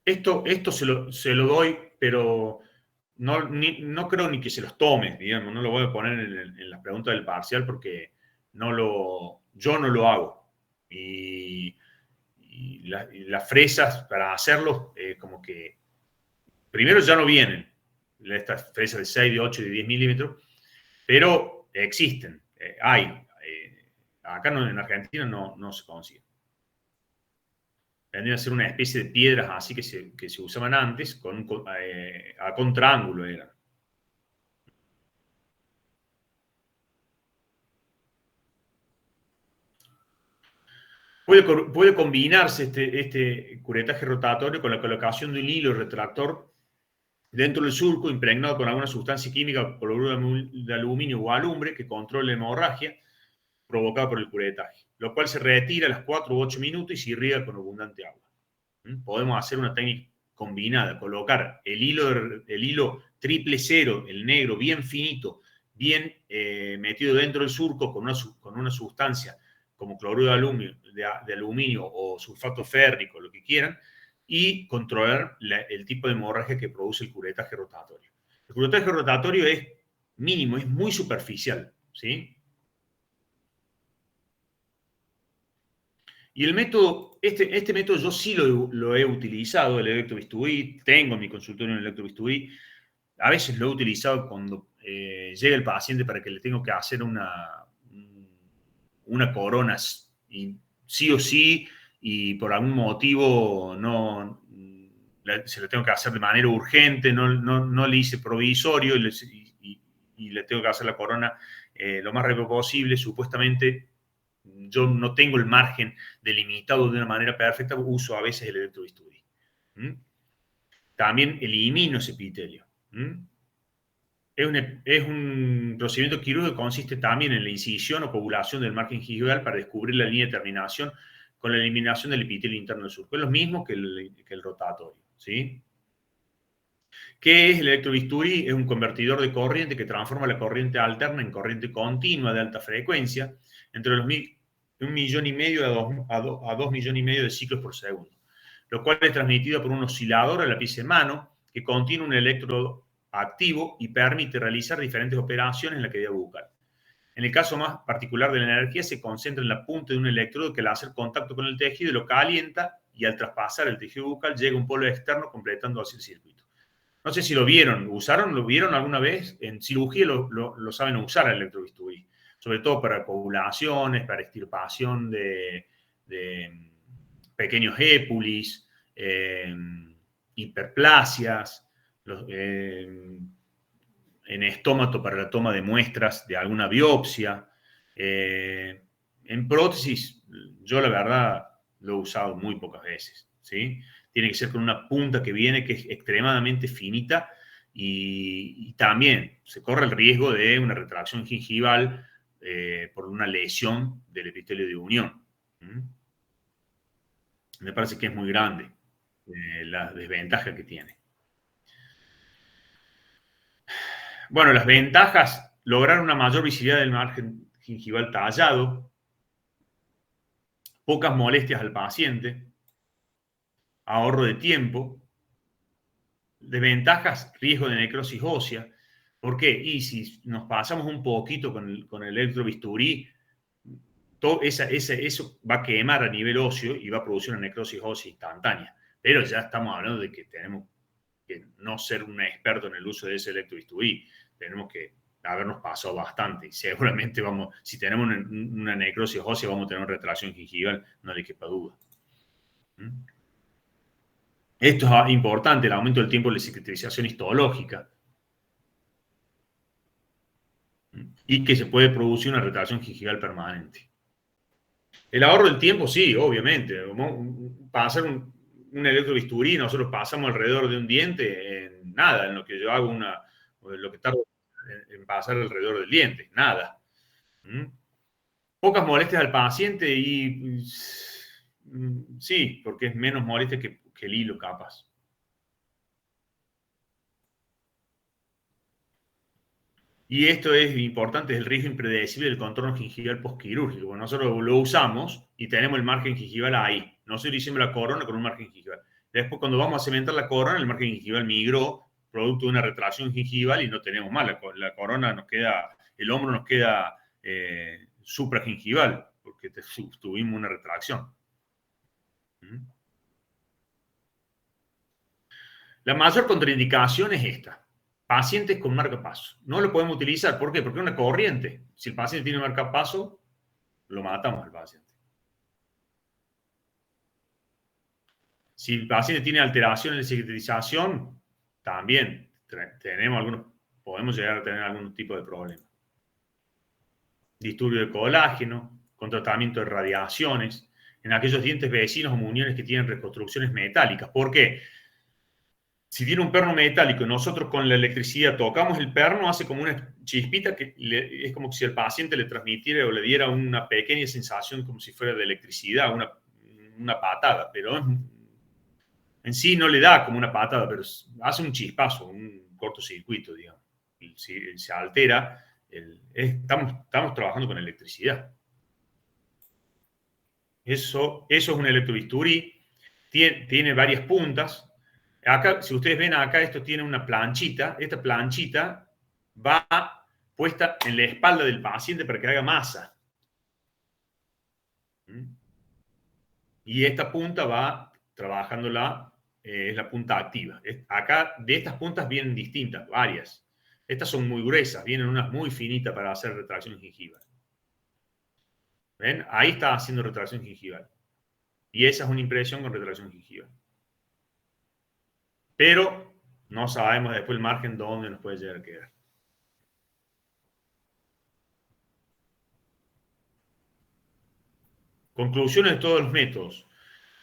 Esto se lo doy, pero no creo ni que se los tome, digamos, no lo voy a poner en las preguntas del parcial porque yo no lo hago. Y las fresas para hacerlo, como que primero ya no vienen, estas fresas de 6, de 8 y de 10 milímetros, pero existen, hay. Acá en Argentina no se consigue. Vendrían a ser una especie de piedras así que se usaban antes, a contraángulo eran. Puede combinarse este curetaje rotatorio con la colocación de un hilo retractor dentro del surco impregnado con alguna sustancia química, cloruro de aluminio o alumbre, que controle la hemorragia provocada por el curetaje, lo cual se retira a las 4 u 8 minutos y se irriga con abundante agua. Podemos hacer una técnica combinada, colocar el hilo triple cero, el negro, bien finito, bien metido dentro del surco con una sustancia como cloruro de aluminio o sulfato férrico, lo que quieran, y controlar el tipo de hemorragia que produce el curetaje rotatorio. El curetaje rotatorio es mínimo, es muy superficial, ¿sí? Y el método, este método yo sí lo he utilizado, el electrobisturí, tengo en mi consultorio un electrobisturí. A veces lo he utilizado cuando llega el paciente para que le tengo que hacer una corona, y sí o sí, y por algún motivo se lo tengo que hacer de manera urgente, no le hice provisorio y le tengo que hacer la corona lo más rápido posible. Supuestamente yo no tengo el margen delimitado de una manera perfecta, uso a veces el electrobisturí. También elimino ese epitelio. Es un procedimiento quirúrgico que consiste también en la incisión o covulación del margen gingival para descubrir la línea de terminación con la eliminación del epitelio interno del surco. Es lo mismo que el rotatorio, ¿sí? ¿Qué es el electrobisturí? Es un convertidor de corriente que transforma la corriente alterna en corriente continua de alta frecuencia entre los 1,5 millones a 2,5 millones de ciclos por segundo, lo cual es transmitido por un oscilador a la pieza de mano que contiene un electrodo activo y permite realizar diferentes operaciones en la cavidad bucal. En el caso más particular de la energía, se concentra en la punta de un electrodo que al hacer contacto con el tejido lo calienta y al traspasar el tejido bucal llega un polo externo completando así el circuito. No sé si lo vieron, ¿lo vieron alguna vez? En cirugía lo saben usar el electrobisturí, sobre todo para coagulaciones, para extirpación de pequeños épulis, hiperplasias, en estómago para la toma de muestras de alguna biopsia. En prótesis, yo la verdad lo he usado muy pocas veces, ¿sí? Tiene que ser con una punta que viene que es extremadamente finita y también se corre el riesgo de una retracción gingival por una lesión del epitelio de unión. Me parece que es muy grande la desventaja que tiene. Bueno, las ventajas: lograr una mayor visibilidad del margen gingival tallado, pocas molestias al paciente, ahorro de tiempo. Desventajas: riesgo de necrosis ósea. ¿Por qué? Y si nos pasamos un poquito con el electrobisturí, eso va a quemar a nivel óseo y va a producir una necrosis ósea instantánea. Pero ya estamos hablando de que tenemos que no ser un experto en el uso de ese electrobisturí. Tenemos que habernos pasado bastante. Y seguramente vamos, si tenemos una necrosis ósea, vamos a tener una retracción gingival, no le quepa duda. Esto es importante, el aumento del tiempo de la cicatrización histológica. Y que se puede producir una retracción gingival permanente. El ahorro del tiempo, sí, obviamente. Para hacer un electrobisturí, nosotros pasamos alrededor de un diente en nada, en lo que yo hago lo que tardo en pasar alrededor del diente, nada. Pocas molestias al paciente y sí, porque es menos molestia que el hilo, capaz. Y esto es importante, es el riesgo impredecible del contorno gingival postquirúrgico. Bueno, nosotros lo usamos y tenemos el margen gingival ahí. Nosotros hicimos la corona con un margen gingival. Después, cuando vamos a cementar la corona, el margen gingival migró, producto de una retracción gingival, y no tenemos más. La corona nos queda, el hombro nos queda supragingival, porque tuvimos una retracción. La mayor contraindicación es esta. Pacientes con marcapaso. No lo podemos utilizar. ¿Por qué? Porque es una corriente. Si el paciente tiene marcapaso, lo matamos al paciente. Si el paciente tiene alteración en la cicatrización, también podemos llegar a tener algún tipo de problema. Disturbio de colágeno, con tratamiento de radiaciones, en aquellos dientes vecinos o muñones que tienen reconstrucciones metálicas. ¿Por qué? Si tiene un perno metálico y nosotros con la electricidad tocamos el perno, hace como una chispita que es como si el paciente le transmitiera o le diera una pequeña sensación como si fuera de electricidad, una patada, pero en sí no le da como una patada, pero hace un chispazo, un cortocircuito, digamos. Y si se altera, estamos trabajando con electricidad. Eso es un electrobisturí, tiene varias puntas. Acá, si ustedes ven acá, esto tiene una planchita. Esta planchita va puesta en la espalda del paciente para que haga masa. Y esta punta va trabajándola, es la punta activa. Acá, de estas puntas vienen distintas, varias. Estas son muy gruesas, vienen unas muy finitas para hacer retracción gingival. ¿Ven? Ahí está haciendo retracción gingival. Y esa es una impresión con retracción gingival. Pero no sabemos después el margen dónde nos puede llegar a quedar. Conclusiones de todos los métodos.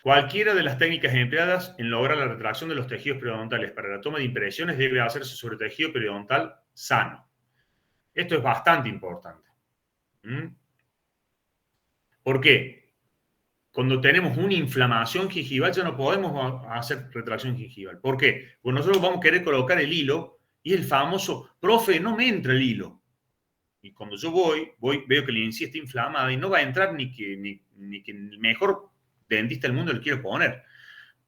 Cualquiera de las técnicas empleadas en lograr la retracción de los tejidos periodontales para la toma de impresiones debe hacerse sobre tejido periodontal sano. Esto es bastante importante. ¿Por qué? Cuando tenemos una inflamación gingival ya no podemos hacer retracción gingival. ¿Por qué? Pues nosotros vamos a querer colocar el hilo y el famoso, profe, no me entra el hilo. Y cuando yo veo que la encía está inflamada y no va a entrar ni que el mejor dentista del mundo le quiere poner.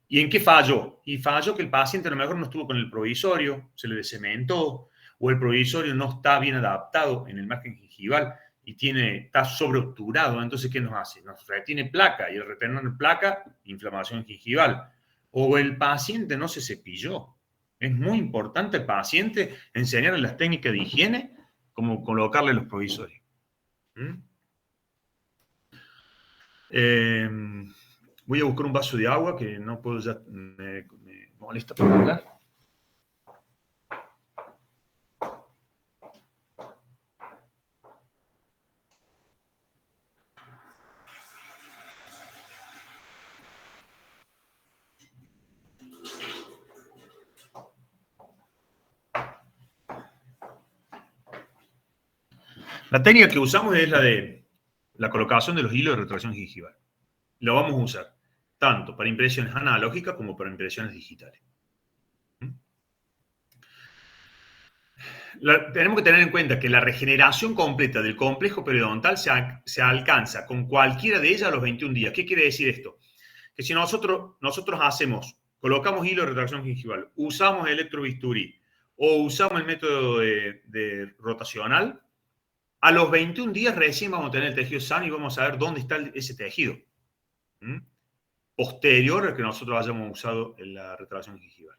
¿Y en qué falló? Y falló que el paciente a lo mejor no estuvo con el provisorio, se le descementó, o el provisorio no está bien adaptado en el margen gingival y está sobreobturado. Entonces, ¿qué nos hace? Nos retiene placa, y al retener placa, inflamación gingival. O el paciente no se cepilló. Es muy importante al paciente enseñarle las técnicas de higiene, como colocarle los provisorios. Voy a buscar un vaso de agua que no puedo ya, me molesta para hablar. La técnica que usamos es la de la colocación de los hilos de retracción gingival. Lo vamos a usar tanto para impresiones analógicas como para impresiones digitales. Tenemos que tener en cuenta que la regeneración completa del complejo periodontal se alcanza con cualquiera de ellas a los 21 días. ¿Qué quiere decir esto? Que si nosotros colocamos hilo de retracción gingival, usamos electrobisturí o usamos el método de rotacional, a los 21 días recién vamos a tener el tejido sano y vamos a ver dónde está ese tejido. Posterior al que nosotros hayamos usado en la retracción gingival.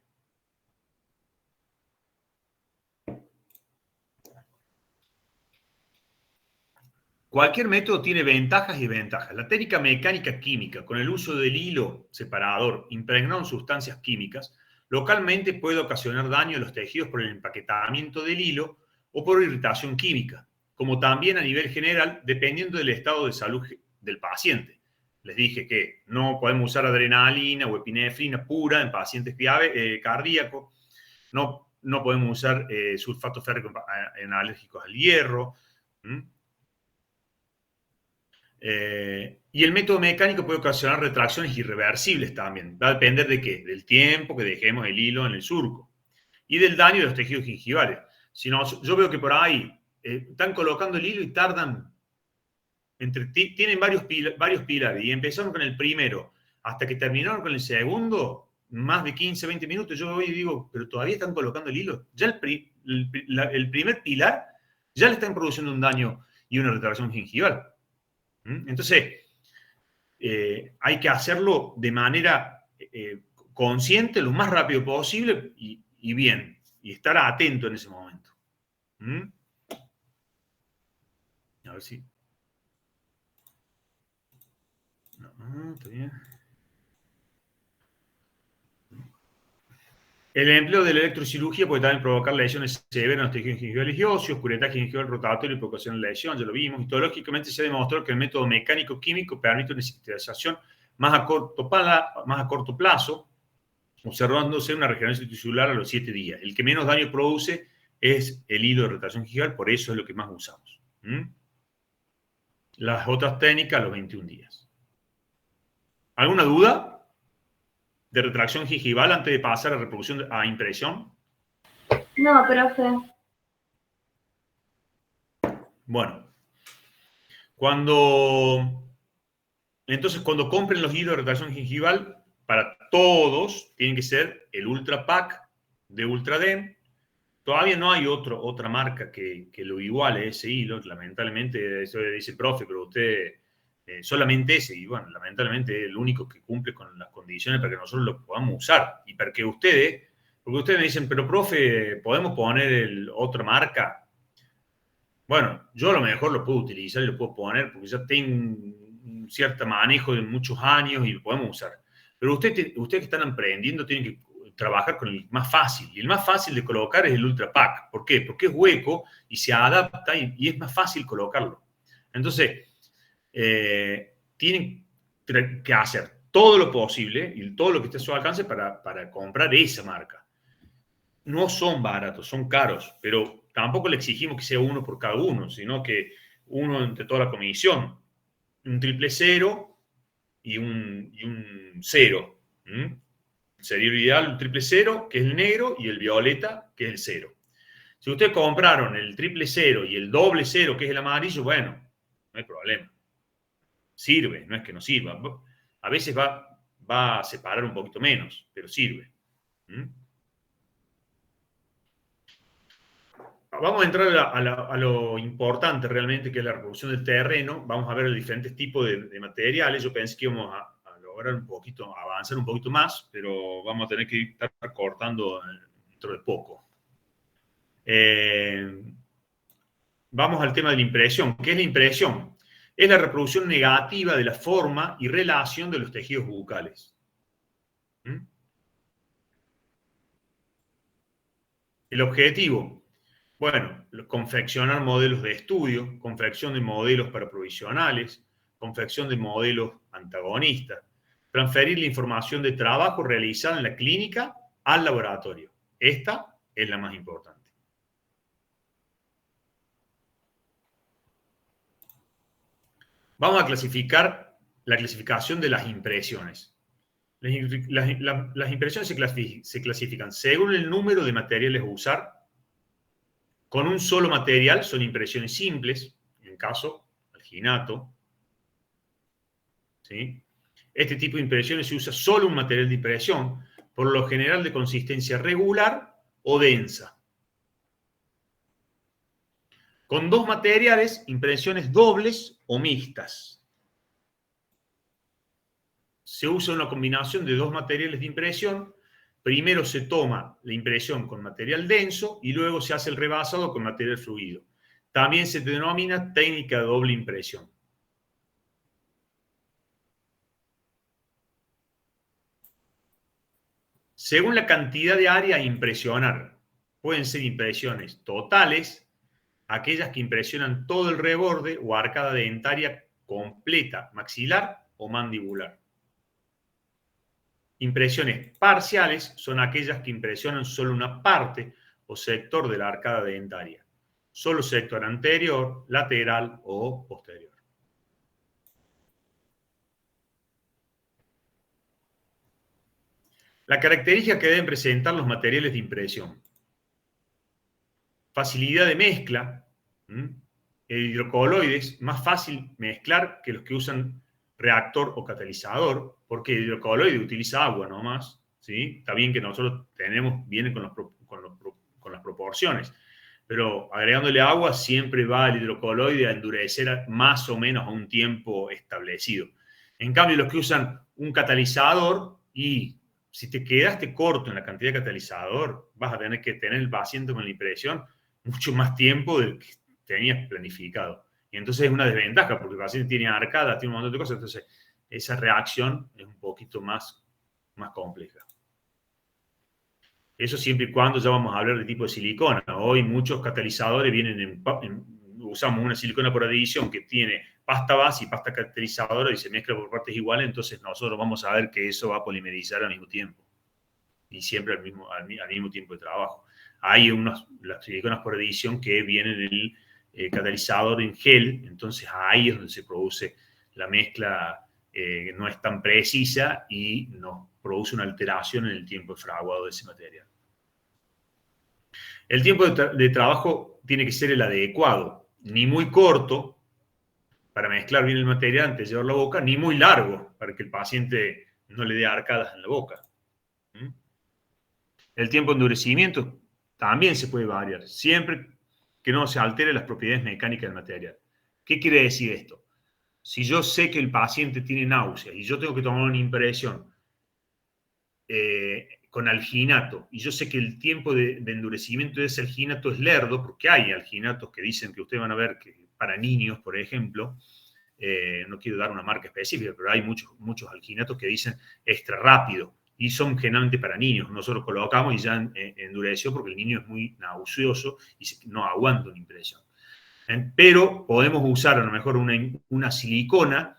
cualquier método tiene ventajas y desventajas. La técnica mecánica química, con el uso del hilo separador impregnado en sustancias químicas, localmente puede ocasionar daño a los tejidos por el empaquetamiento del hilo o por irritación química, como también a nivel general, dependiendo del estado de salud del paciente. Les dije que no podemos usar adrenalina o epinefrina pura en pacientes cardíacos, no podemos usar sulfato férrico en alérgicos al hierro. Y el método mecánico puede ocasionar retracciones irreversibles también. Va a depender de qué, del tiempo que dejemos el hilo en el surco y del daño de los tejidos gingivales. Si no, yo veo que por ahí están colocando el hilo y tardan, tienen varios pilares y empezaron con el primero hasta que terminaron con el segundo, más de 15, 20 minutos. Yo voy y digo, pero todavía están colocando el hilo. Ya el primer pilar ya le están produciendo un daño y una retracción gingival. Entonces, hay que hacerlo de manera consciente, lo más rápido posible y bien, y estar atento en ese momento. A ver si... No, está bien. El empleo de la electrocirugía puede también provocar lesiones severas en los tejidos gingivales y óseos, curetaje gingival rotatorio y provocación de lesión, ya lo vimos. Histológicamente se ha demostrado que el método mecánico-químico permite una cicatrización más a corto plazo, observándose una regeneración tisular a los 7 días. El que menos daño produce es el hilo de retracción gingival, por eso es lo que más usamos. Las otras técnicas a los 21 días. ¿Alguna duda de retracción gingival antes de pasar a reproducción a impresión? No, profe. Bueno, cuando compren los hilos de retracción gingival, para todos tienen que ser el Ultra Pak de Ultradent. Todavía no hay otra marca que lo iguale ese hilo. Lamentablemente, eso dice el profe, pero usted solamente ese, y bueno, lamentablemente es el único que cumple con las condiciones para que nosotros lo podamos usar. Y para que porque ustedes me dicen, pero profe, ¿podemos poner otra marca? Bueno, yo a lo mejor lo puedo utilizar y lo puedo poner porque ya tengo un cierto manejo de muchos años y lo podemos usar. Pero ustedes que están aprendiendo tienen que trabajar con el más fácil. Y el más fácil de colocar es el Ultra Pak. ¿Por qué? Porque es hueco y se adapta y es más fácil colocarlo. Entonces, tienen que hacer todo lo posible y todo lo que esté a su alcance para comprar esa marca. No son baratos, son caros, pero tampoco le exigimos que sea uno por cada uno, sino que uno entre toda la comisión. Un 000 y un 0. Sería ideal un 000, que es el negro, y el violeta, que es el 0. Si ustedes compraron el 000 y el 000, que es el amarillo, bueno, no hay problema. Sirve, no es que no sirva. A veces va a separar un poquito menos, pero sirve. Vamos a entrar a lo importante realmente, que es la reproducción del terreno. Vamos a ver los diferentes tipos de materiales. Yo pensé que íbamos a lograr avanzar un poquito más, pero vamos a tener que estar cortando dentro de poco. Vamos al tema de la impresión. ¿Qué es la impresión? Es la reproducción negativa de la forma y relación de los tejidos bucales. El objetivo, bueno, confeccionar modelos de estudio, confección de modelos para provisionales, confección de modelos antagonistas, transferir la información de trabajo realizada en la clínica al laboratorio. Esta es la más importante. Vamos a clasificar la clasificación de las impresiones. Las impresiones se clasifican según el número de materiales a usar. Con un solo material son impresiones simples, en caso alginato. ¿Sí? Este tipo de impresiones se usa solo un material de impresión, por lo general de consistencia regular o densa. Con dos materiales, impresiones dobles o mixtas. Se usa una combinación de dos materiales de impresión. Primero se toma la impresión con material denso y luego se hace el rebasado con material fluido. también se denomina técnica de doble impresión. Según la cantidad de área a impresionar, pueden ser impresiones totales, aquellas que impresionan todo el reborde o arcada dentaria completa, maxilar o mandibular. Impresiones parciales son aquellas que impresionan solo una parte o sector de la arcada dentaria, solo sector anterior, lateral o posterior. La característica que deben presentar los materiales de impresión: facilidad de mezcla. El hidrocoloides, más fácil mezclar que los que usan reactor o catalizador, porque el hidrocoloide utiliza agua nomás, ¿sí? Está bien que nosotros viene con las proporciones, pero agregándole agua siempre va el hidrocoloide a endurecer más o menos a un tiempo establecido. En cambio, los que usan un catalizador, y si te quedaste corto en la cantidad de catalizador, vas a tener que tener el paciente con la impresión mucho más tiempo del que tenías planificado. Y entonces es una desventaja, porque el paciente tiene arcadas, tiene un montón de cosas, entonces esa reacción es un poquito más compleja. Eso siempre y cuando ya vamos a hablar de tipo de silicona. Hoy muchos catalizadores usamos una silicona por adición que tiene pasta base y pasta catalizadora y se mezcla por partes iguales, entonces nosotros vamos a ver que eso va a polimerizar al mismo tiempo. Y siempre al mismo tiempo de trabajo. Hay las siliconas por adición que vienen en el catalizador en gel, entonces ahí es donde se produce la mezcla, no es tan precisa y nos produce una alteración en el tiempo de fraguado de ese material. El tiempo de trabajo tiene que ser el adecuado, ni muy corto para mezclar bien el material antes de llevarlo a la boca, ni muy largo para que el paciente no le dé arcadas en la boca. El tiempo de endurecimiento también se puede variar, siempre que no se alteren las propiedades mecánicas del material. ¿Qué quiere decir esto? Si yo sé que el paciente tiene náuseas y yo tengo que tomar una impresión con alginato, y yo sé que el tiempo de endurecimiento de ese alginato es lerdo, porque hay alginatos que dicen que ustedes van a ver que para niños, por ejemplo, no quiero dar una marca específica, pero hay muchos alginatos que dicen extra rápido, y son generalmente para niños. Nosotros colocamos y ya endureció porque el niño es muy nauseoso y no aguanta una impresión. Pero podemos usar a lo mejor una silicona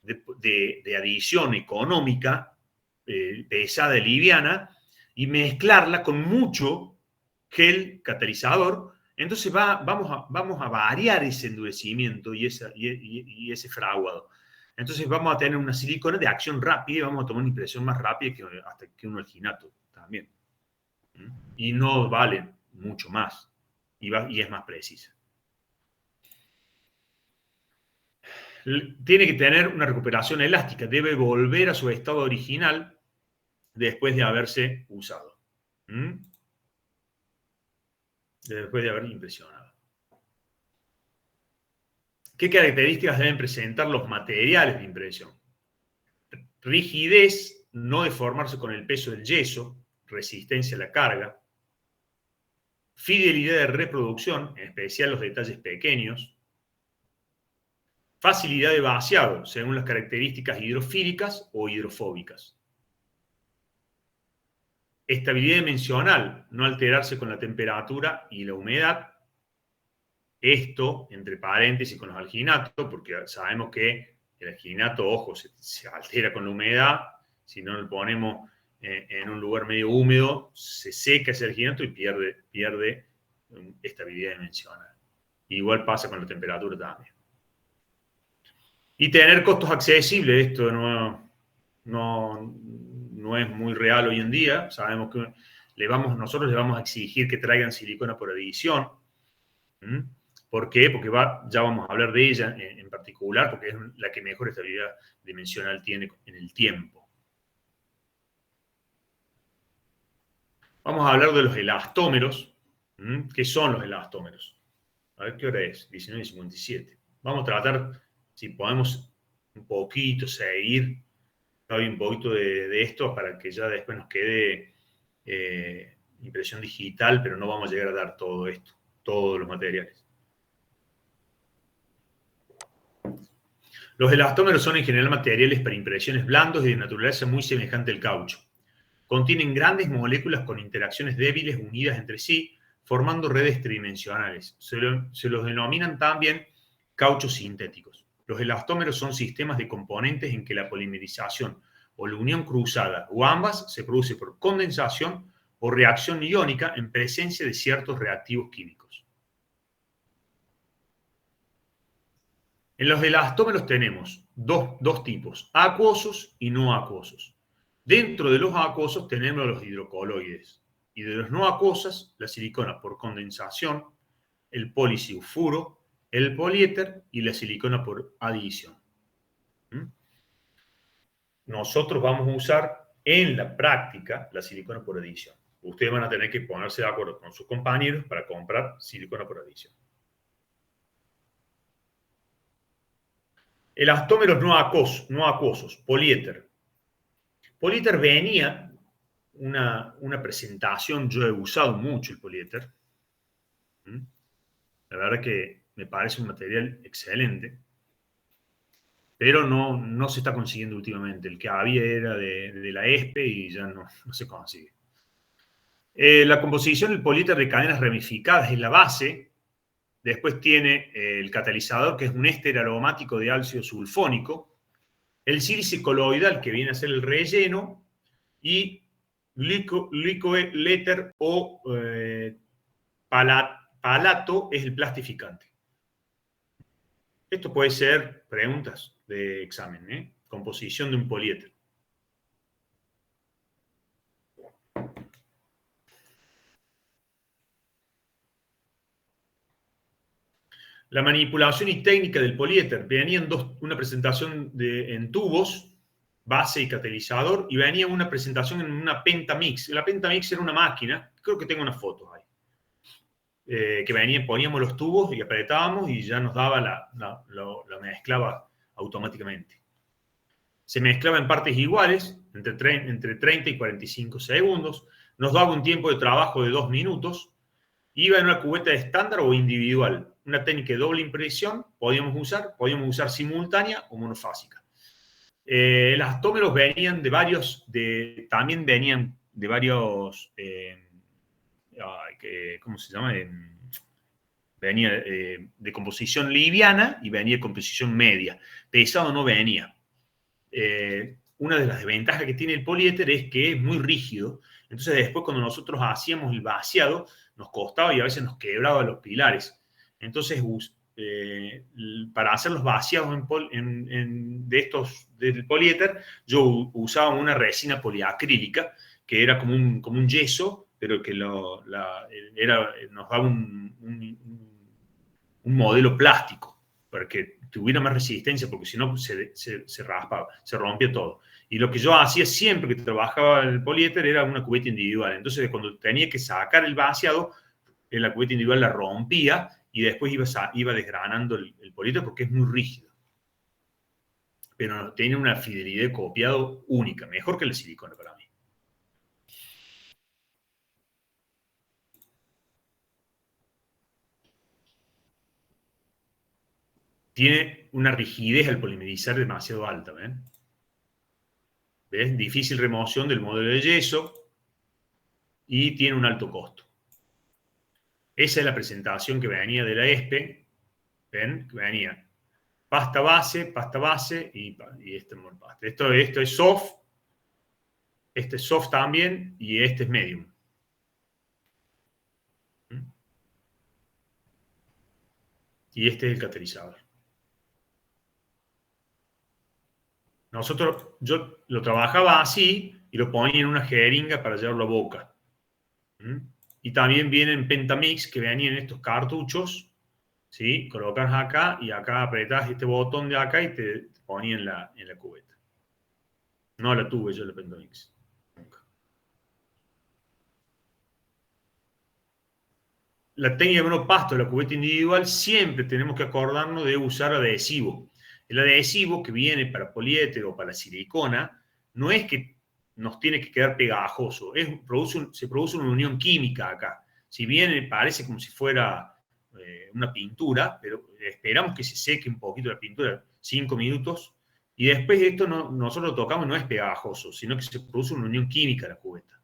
de adición económica, pesada y liviana, y mezclarla con mucho gel catalizador. Entonces vamos a variar ese endurecimiento y ese fraguado. Entonces vamos a tener una silicona de acción rápida y vamos a tomar una impresión más rápida hasta que un alginato también. Y no vale mucho más y es más precisa. Tiene que tener una recuperación elástica, debe volver a su estado original después de haberse usado. Después de haber impresionado. ¿Qué características deben presentar los materiales de impresión? Rigidez, no deformarse con el peso del yeso, resistencia a la carga, fidelidad de reproducción, en especial los detalles pequeños, facilidad de vaciado, según las características hidrofílicas o hidrofóbicas. Estabilidad dimensional, no alterarse con la temperatura y la humedad. Esto, entre paréntesis, con los alginatos, porque sabemos que el alginato, ojo, se altera con la humedad. Si no lo ponemos en un lugar medio húmedo, se seca ese alginato y pierde estabilidad dimensional. Igual pasa con la temperatura también. Y tener costos accesibles, esto no es muy real hoy en día. Sabemos que nosotros le vamos a exigir que traigan silicona por adición. ¿Por qué? Porque ya vamos a hablar de ella en particular, porque es la que mejor estabilidad dimensional tiene en el tiempo. Vamos a hablar de los elastómeros. ¿Qué son los elastómeros? A ver qué hora es, 19:57. Vamos a tratar, si podemos, un poquito seguir un poquito de esto para que ya después nos quede impresión digital, pero no vamos a llegar a dar todo esto, todos los materiales. Los elastómeros son en general materiales para impresiones blandos y de naturaleza muy semejante al caucho. Contienen grandes moléculas con interacciones débiles unidas entre sí, formando redes tridimensionales. Se los denominan también cauchos sintéticos. Los elastómeros son sistemas de componentes en que la polimerización o la unión cruzada o ambas se produce por condensación o reacción iónica en presencia de ciertos reactivos químicos. En los elastómeros tenemos dos tipos, acuosos y no acuosos. Dentro de los acuosos tenemos los hidrocoloides y de los no acuosas la silicona por condensación, el polisulfuro, el poliéter y la silicona por adición. Nosotros vamos a usar en la práctica la silicona por adición. Ustedes van a tener que ponerse de acuerdo con sus compañeros para comprar silicona por adición. Elastómeros no acuosos, poliéter. Poliéter venía una presentación, yo he usado mucho el poliéter. La verdad que me parece un material excelente, pero no se está consiguiendo últimamente. El que había era de la ESPE y ya no se consigue. La composición del poliéter de cadenas ramificadas es la base. Después tiene el catalizador, que es un éster aromático de ácido sulfónico. El sílice coloidal, que viene a ser el relleno. Y licoéter o palato es el plastificante. Esto puede ser preguntas de examen, composición de un poliéter. La manipulación y técnica del poliéter. Venían una presentación en tubos, base y catalizador, y venía una presentación en una Pentamix. La Pentamix era una máquina, creo que tengo unas fotos ahí, que venía, poníamos los tubos y apretábamos y ya nos daba la mezclaba automáticamente. Se mezclaba en partes iguales, entre 30 y 45 segundos, nos daba un tiempo de trabajo de 2 minutos, iba en una cubeta estándar o individual. Una técnica de doble impresión podíamos usar simultánea o monofásica. Los elastómeros venían también venían de varios, ¿cómo se llama? Venía de composición liviana y venía de composición media. Pesado no venía. Una de las desventajas que tiene el poliéter es que es muy rígido. Entonces después cuando nosotros hacíamos el vaciado nos costaba y a veces nos quebraba los pilares. Entonces para hacer los vaciados del poliéter yo usaba una resina poliacrílica que era como un yeso, pero que nos daba un modelo plástico para que tuviera más resistencia, porque si no se raspaba, se rompía todo. Y lo que yo hacía siempre que trabajaba el poliéter era una cubeta individual. Entonces, cuando tenía que sacar el vaciado, en la cubeta individual la rompía y después iba desgranando el poliéter porque es muy rígido. Pero tiene una fidelidad de copiado única, mejor que la silicona para mí. Tiene una rigidez al polimerizar demasiado alta, ¿ven? ¿Ves? Difícil remoción del modelo de yeso y tiene un alto costo. Esa es la presentación que venía de la ESPE. ¿Ven? Que venía pasta base y este molpaste. Esto es soft. Este es soft también y este es medium. Y este es el catalizador. Yo lo trabajaba así y lo ponía en una jeringa para llevarlo a boca. Y también vienen Pentamix que venían estos cartuchos, ¿sí? Colocas acá y acá apretás este botón de acá y te ponía en la cubeta. No la tuve yo la Pentamix. Nunca. La técnica de monopasto, la cubeta individual, siempre tenemos que acordarnos de usar adhesivo. El adhesivo que viene para poliéter o para silicona no es que nos tiene que quedar pegajoso, se produce una unión química acá. Si bien parece como si fuera una pintura, pero esperamos que se seque un poquito la pintura, 5 minutos, y después esto nosotros lo tocamos, no es pegajoso, sino que se produce una unión química en la cubeta.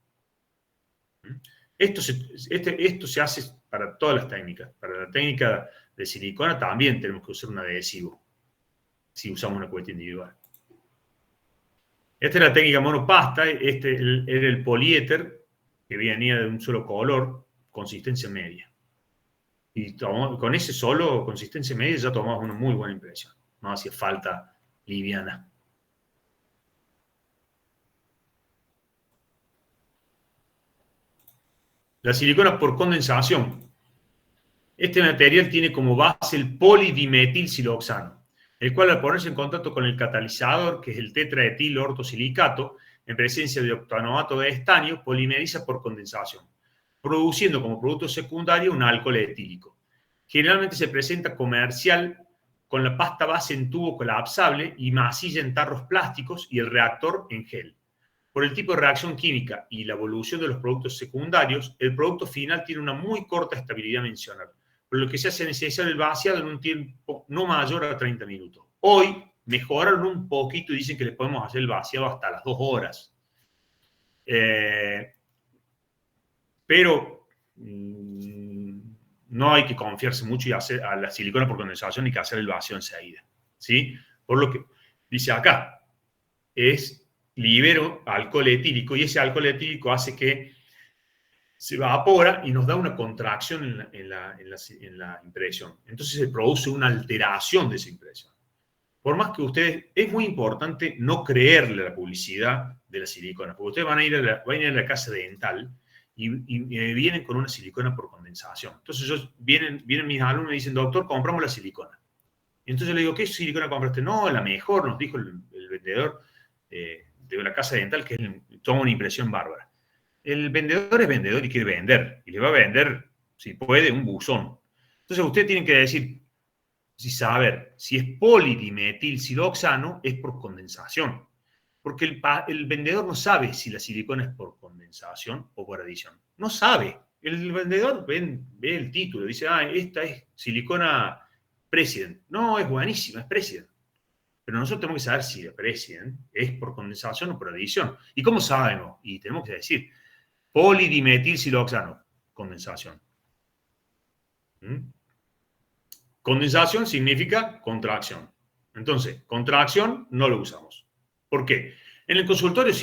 Esto se hace para todas las técnicas. Para la técnica de silicona también tenemos que usar un adhesivo, si usamos una cubeta individual. Esta es la técnica monopasta, este era el poliéter, que venía de un solo color, consistencia media. Y con ese solo consistencia media ya tomamos una muy buena impresión. No hacía falta liviana. La silicona por condensación. Este material tiene como base el polidimetilsiloxano, el cual al ponerse en contacto con el catalizador, que es el tetraetil ortosilicato, en presencia de octanoato de estanio, polimeriza por condensación, produciendo como producto secundario un alcohol etílico. Generalmente se presenta comercial con la pasta base en tubo colapsable y masilla en tarros plásticos y el reactor en gel. Por el tipo de reacción química y la evolución de los productos secundarios, el producto final tiene una muy corta estabilidad mencional, por lo que se hace necesario el vaciado en un tiempo no mayor a 30 minutos. Hoy mejoraron un poquito y dicen que le podemos hacer el vaciado hasta las 2 horas. Pero no hay que confiarse mucho y hacer a la silicona por condensación y que hacer el vacío enseguida, ¿sí? Por lo que dice acá, libero alcohol etílico y ese alcohol etílico hace que se evapora y nos da una contracción en la impresión. Entonces se produce una alteración de esa impresión. Por más que ustedes, es muy importante no creerle a la publicidad de la silicona, porque ustedes van a ir a la casa dental y vienen con una silicona por condensación. Entonces vienen mis alumnos y dicen, doctor, compramos la silicona. Y entonces le digo, ¿qué silicona compraste? No, la mejor, nos dijo el vendedor de la casa dental, que toma una impresión bárbara. El vendedor es vendedor y quiere vender, y le va a vender, si puede, un buzón. Entonces ustedes tienen que decir, saber si es polidimetilsiloxano es por condensación, porque el vendedor no sabe si la silicona es por condensación o por adición. No sabe. El vendedor ve el título, dice, esta es silicona President. No, es buenísima, es President. Pero nosotros tenemos que saber si la President es por condensación o por adición. ¿Y cómo sabemos? Y tenemos que decir, polidimetilsiloxano, condensación. Condensación significa contracción. Entonces, contracción no lo usamos. ¿Por qué? En el consultorio,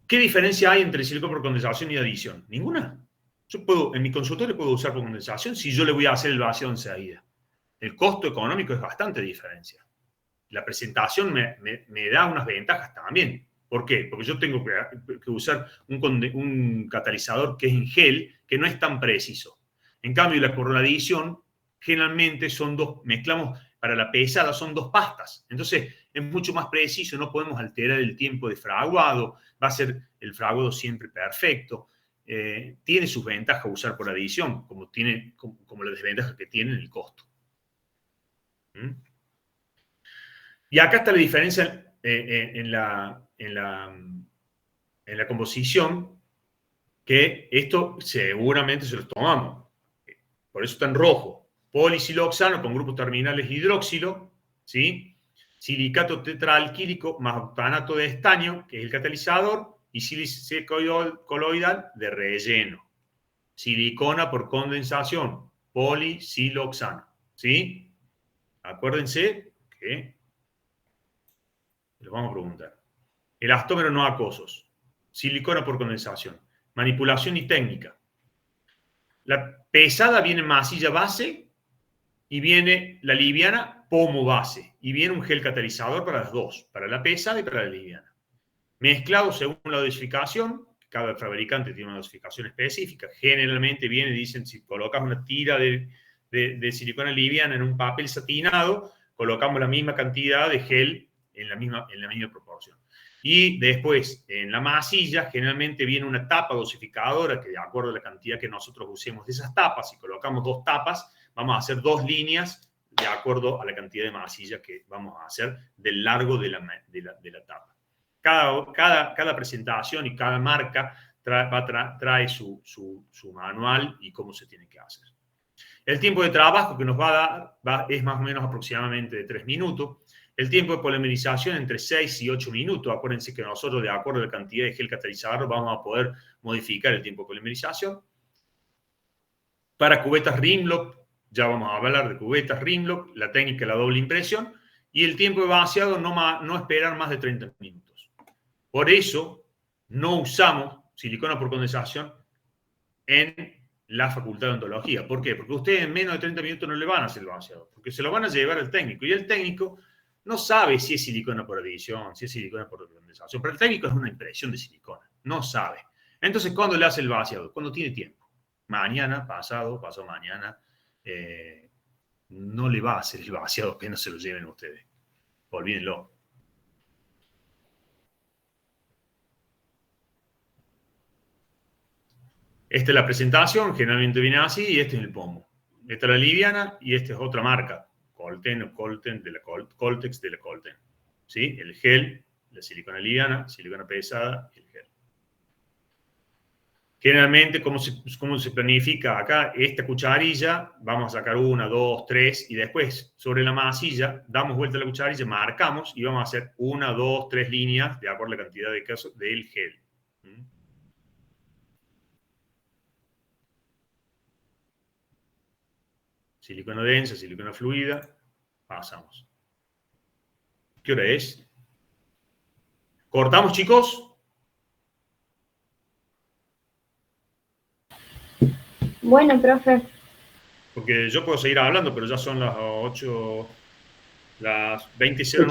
¿qué diferencia hay entre silicona por condensación y adición? Ninguna. En mi consultorio puedo usar por condensación si yo le voy a hacer el vacío enseguida. El costo económico es bastante diferencia. La presentación me da unas ventajas también. ¿Por qué? Porque yo tengo que usar un catalizador que es en gel, que no es tan preciso. En cambio, con la adición, generalmente mezclamos para la pesada, son 2 pastas. Entonces, es mucho más preciso, no podemos alterar el tiempo de fraguado, va a ser el fraguado siempre perfecto. Tiene sus ventajas usar por adición, como la desventaja que tiene en el costo. Y acá está la diferencia en la composición, que esto seguramente se los tomamos. Por eso está en rojo. Polisiloxano con grupos terminales hidróxilo, ¿sí? Silicato tetraalquílico más octanato de estanio, que es el catalizador, y sílice coloidal de relleno. Silicona por condensación, polisiloxano, ¿sí? Acuérdense que les vamos a preguntar. Elastómero no acuosos, silicona por condensación, manipulación y técnica. La pesada viene masilla base y viene la liviana pomo base. Y viene un gel catalizador para las dos, para la pesada y para la liviana. Mezclado según la dosificación, cada fabricante tiene una dosificación específica. Generalmente dicen, si colocas una tira de silicona liviana en un papel satinado, colocamos la misma cantidad de gel en la misma proporción. Y después, en la masilla, generalmente viene una tapa dosificadora que, de acuerdo a la cantidad que nosotros usemos de esas tapas, si colocamos 2 tapas, vamos a hacer 2 líneas de acuerdo a la cantidad de masilla que vamos a hacer del largo de la tapa. Cada presentación y cada marca trae su manual y cómo se tiene que hacer. El tiempo de trabajo que nos va a dar es más o menos aproximadamente de 3 minutos. El tiempo de polimerización entre 6 y 8 minutos. Acuérdense que nosotros, de acuerdo a la cantidad de gel catalizador, vamos a poder modificar el tiempo de polimerización. Para cubetas Rimlock, ya vamos a hablar de cubetas Rimlock, la técnica de la doble impresión, y el tiempo de vaciado no esperar más de 30 minutos. Por eso, no usamos silicona por condensación en la facultad de odontología. ¿Por qué? Porque ustedes en menos de 30 minutos no le van a hacer el vaciado, porque se lo van a llevar al técnico, y el técnico no sabe si es silicona por adición, si es silicona por condensación. Pero el técnico es una impresión de silicona, no sabe. Entonces, ¿cuándo le hace el vaciado? Cuando tiene tiempo. Mañana, pasado mañana, no le va a hacer el vaciado que no se lo lleven ustedes. Olvídenlo. Esta es la presentación, generalmente viene así, y este es el pomo. Esta es la liviana y esta es otra marca. Colten o Colten de la Coltex de la Colten. ¿Sí? El gel, la silicona liviana, silicona pesada y el gel. Generalmente, ¿cómo se planifica acá? Esta cucharilla, vamos a sacar 1, 2, 3, y después sobre la masilla damos vuelta a la cucharilla, marcamos y vamos a hacer 1, 2, 3 líneas de acuerdo a la cantidad de casos del gel. Silicona densa, silicona fluida, pasamos. ¿Qué hora es? ¿Cortamos, chicos? Bueno, profe. Porque yo puedo seguir hablando, pero ya son las 8, las 20:09.